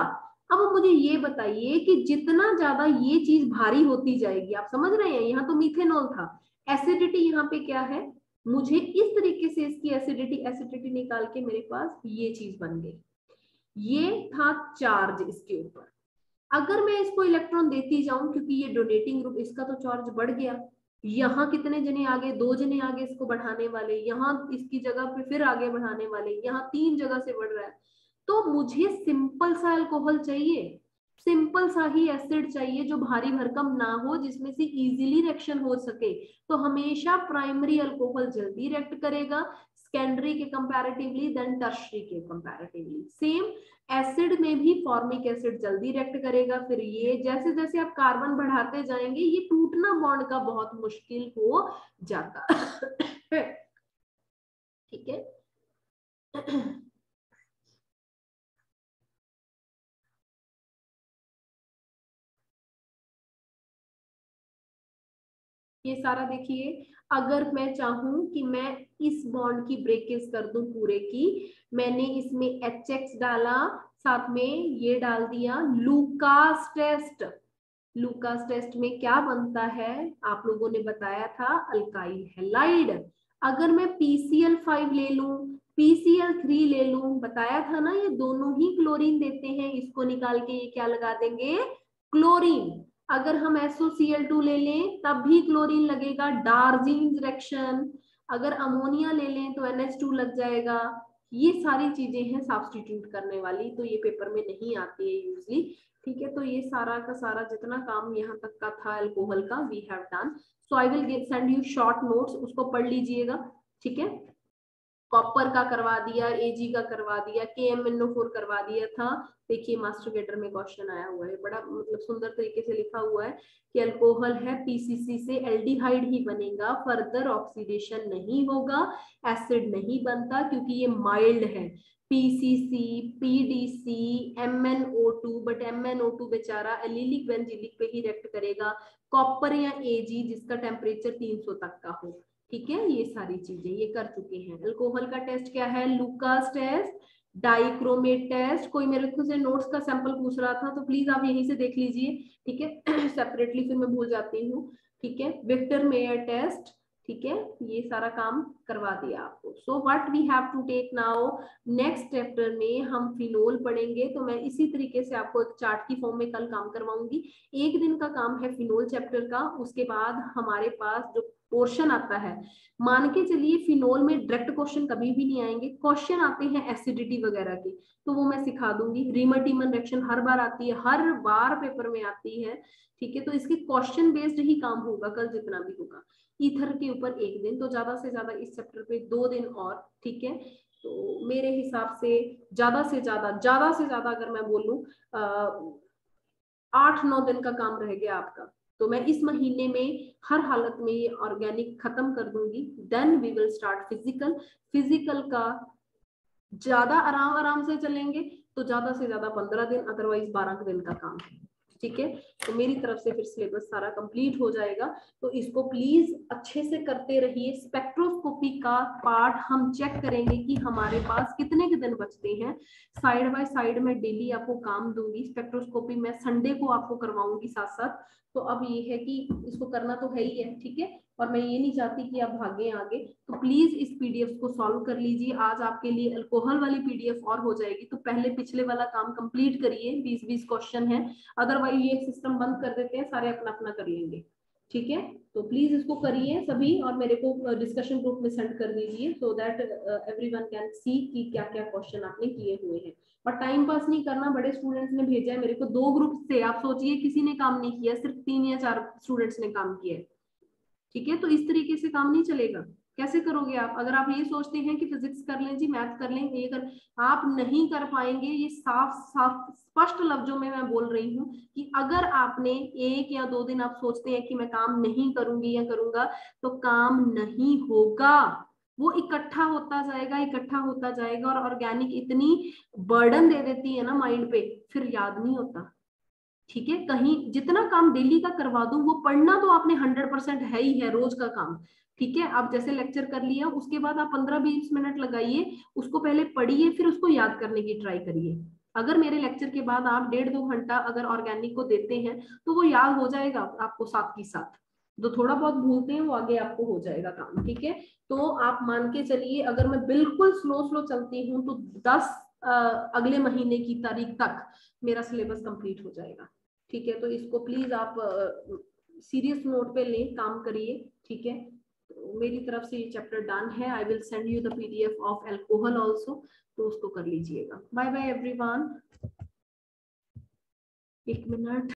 Speaker 1: अब मुझे ये बताइए कि जितना ज्यादा ये चीज भारी होती जाएगी, आप समझ रहे हैं, यहाँ तो मीथेनॉल था, एसिडिटी यहाँ पे क्या है, मुझे इस तरीके से इसकी एसिडिटी निकाल के मेरे पास ये चीज बन गई, ये था चार्ज इसके ऊपर। अगर मैं इसको इलेक्ट्रॉन देती जाऊं, क्योंकि ये डोनेटिंग ग्रुप, इसका तो चार्ज बढ़ गया, यहाँ कितने जने आगे, 2 जने आगे इसको बढ़ाने वाले, यहाँ इसकी जगह पे फिर आगे बढ़ाने वाले, यहाँ 3 जगह से बढ़ रहा है, तो मुझे सिंपल सा अल्कोहल चाहिए, सिंपल सा ही एसिड चाहिए जो भारी भरकम ना हो, जिसमें से इजीली रिएक्शन हो सके। तो हमेशा प्राइमरी अल्कोहल जल्दी रिएक्ट करेगा सेकेंडरी के कंपैरेटिवली, देन टर्शरी के कंपैरेटिवली। सेम एसिड में भी फॉर्मिक एसिड जल्दी रिएक्ट करेगा, फिर ये जैसे जैसे आप कार्बन बढ़ाते जाएंगे ये टूटना बॉन्ड का बहुत मुश्किल हो जाता है। ठीक है, ये सारा देखिए, अगर मैं चाहूं कि मैं इस बॉन्ड की ब्रेकेज कर दूं पूरे की, मैंने इसमें HX डाला, साथ में ये डाल दिया लूकास टेस्ट। लूकास टेस्ट में क्या बनता है, आप लोगों ने बताया था, अल्काइल हैलाइड। अगर मैं PCl5 ले लूं, PCl3 ले लूं, बताया था ना ये दोनों ही क्लोरीन देते हैं, इसको निकाल के ये क्या लगा देंगे, क्लोरीन। अगर हम SOCl2 ले लें तब भी क्लोरीन लगेगा, डार्जीन रिएक्शन। अगर अमोनिया ले लें तो NH2 लग जाएगा। ये सारी चीजें हैं सब्स्टिट्यूट करने वाली, तो ये पेपर में नहीं आती है यूजली। ठीक है, तो ये सारा का सारा जितना काम यहाँ तक का था अल्कोहल का, we have done. So I will send you short notes, उसको पढ़ लीजिएगा। ठीक है, कॉपर का करवा दिया, Ag का करवा दिया, KMnO4 करवा दिया था। देखिए मास्टर गेटर में क्वेश्चन आया हुआ है, बड़ा मतलब सुंदर तरीके से लिखा हुआ है कि अल्कोहल है PCC से एल्डिहाइड ही बनेगा, फर्दर ऑक्सीडेशन नहीं होगा, एसिड नहीं बनता क्योंकि ये माइल्ड है। PCC, PDC, MnO2, but MnO2 बेचारा एलिलिक बेंजीलिक पे ही रिएक्ट करेगा। कॉपर या Ag जिसका टेम्परेचर 300 तक का हो। ठीक है, ये सारी चीजें ये कर चुके हैं। अल्कोहल का टेस्ट क्या है, लूकास टेस्ट, डाइक्रोमेट टेस्ट। कोई मेरे खुद से नोट्स का सैंपल पूछ रहा था तो प्लीज आप यहीं से देख लीजिए। ठीक है, सेपरेटली फिर मैं भूल जाती हूँ। ठीक है, विक्टर मेयर टेस्ट। ठीक है, ये सारा काम करवा दिया आपको। So what we have to take now, next chapter में हम फिनोल पढ़ेंगे, तो मैं इसी तरीके से आपको एक चार्ट की फॉर्म में कल काम करवाऊंगी। एक दिन का काम है फिनोल चैप्टर का, उसके बाद हमारे पास जो पोर्शन आता है, मान के चलिए फिनोल में डायरेक्ट क्वेश्चन कभी भी नहीं आएंगे, क्वेश्चन आते हैं एसिडिटी वगैरह के, तो वो मैं सिखा दूंगी। रीमर-टीमन रिएक्शन हर बार आती है, हर बार पेपर में आती है, ठीक है, तो इसके क्वेश्चन बेस्ड ही काम होगा कल जितना भी होगा। ईथर के ऊपर 1 दिन, तो ज्यादा से ज्यादा इस चैप्टर पे 2 दिन और, ठीक है। तो मेरे हिसाब से ज्यादा से ज्यादा अगर मैं बोलूं 8-9 दिन का काम रह गया आपका, तो मैं इस महीने में हर हालत में ये ऑर्गेनिक खत्म कर दूंगी। Then we will start physical का ज्यादा आराम से चलेंगे, तो ज्यादा से ज्यादा 15 दिन, अदरवाइज 12 दिन का काम है, ठीक है। तो मेरी तरफ से फिर सिलेबस सारा कंप्लीट हो जाएगा, तो इसको प्लीज अच्छे से करते रहिए। स्पेक्ट्रोस्कोपी का पार्ट हम चेक करेंगे कि हमारे पास कितने के दिन बचते हैं, साइड बाय साइड में डेली आपको काम दूंगी। स्पेक्ट्रोस्कोपी मैं संडे को आपको करवाऊंगी साथ साथ, तो अब ये है कि इसको करना तो है ही है, ठीक है, और मैं ये नहीं चाहती कि आप भागें आगे, तो प्लीज इस पीडीएफ को सॉल्व कर लीजिए। आज आपके लिए अल्कोहल वाली पीडीएफ और हो जाएगी, तो पहले पिछले वाला काम कंप्लीट करिए, 20-20 क्वेश्चन है, अदरवाइज ये सिस्टम बंद कर देते हैं, सारे अपना अपना कर लेंगे, ठीक है। तो प्लीज इसको करिए सभी, और मेरे को डिस्कशन ग्रुप में सेंड कर दीजिए, so that everyone can see कि क्या क्या क्वेश्चन आपने किए हुए हैं। और टाइम पास नहीं करना, बड़े स्टूडेंट्स ने भेजा है मेरे को 2 ग्रुप से, आप सोचिए किसी ने काम नहीं किया, सिर्फ 3 या 4 स्टूडेंट्स ने काम किया है, ठीक है। तो इस तरीके से काम नहीं चलेगा, कैसे करोगे आप? अगर आप ये सोचते हैं कि फिजिक्स कर लें जी, मैथ कर लें, ये कर, आप नहीं कर पाएंगे। ये साफ साफ स्पष्ट लफ्जों में मैं बोल रही हूँ कि अगर आपने 1 या 2 दिन आप सोचते हैं कि मैं काम नहीं करूंगी या करूंगा, तो काम नहीं होगा, वो इकट्ठा होता जाएगा और ऑर्गेनिक इतनी बर्डन दे देती है ना माइंड पे, फिर याद नहीं होता, ठीक है। कहीं जितना काम डेली का करवा दूं, वो पढ़ना तो आपने 100% है ही है, रोज का काम, ठीक है। आप जैसे लेक्चर कर लिया, उसके बाद आप 15-20 मिनट लगाइए, उसको पहले पढ़िए, फिर उसको याद करने की ट्राई करिए। अगर मेरे लेक्चर के बाद आप 1.5-2 घंटा अगर ऑर्गेनिक को देते हैं, तो वो याद हो जाएगा आपको साथ ही साथ। जो थोड़ा बहुत भूलते हैं वो आगे आपको हो जाएगा काम, ठीक है। तो आप मान के चलिए, अगर मैं बिल्कुल स्लो चलती हूँ, तो 10 अगले महीने की तारीख तक मेरा सिलेबस कंप्लीट हो जाएगा, ठीक है। तो इसको प्लीज आप सीरियस नोट पे लें, काम करिए, ठीक है। तो मेरी तरफ से ये चैप्टर डन है। I will send you the PDF of alcohol also, तो उसको कर लीजिएगा। Bye bye everyone. 1 मिनट।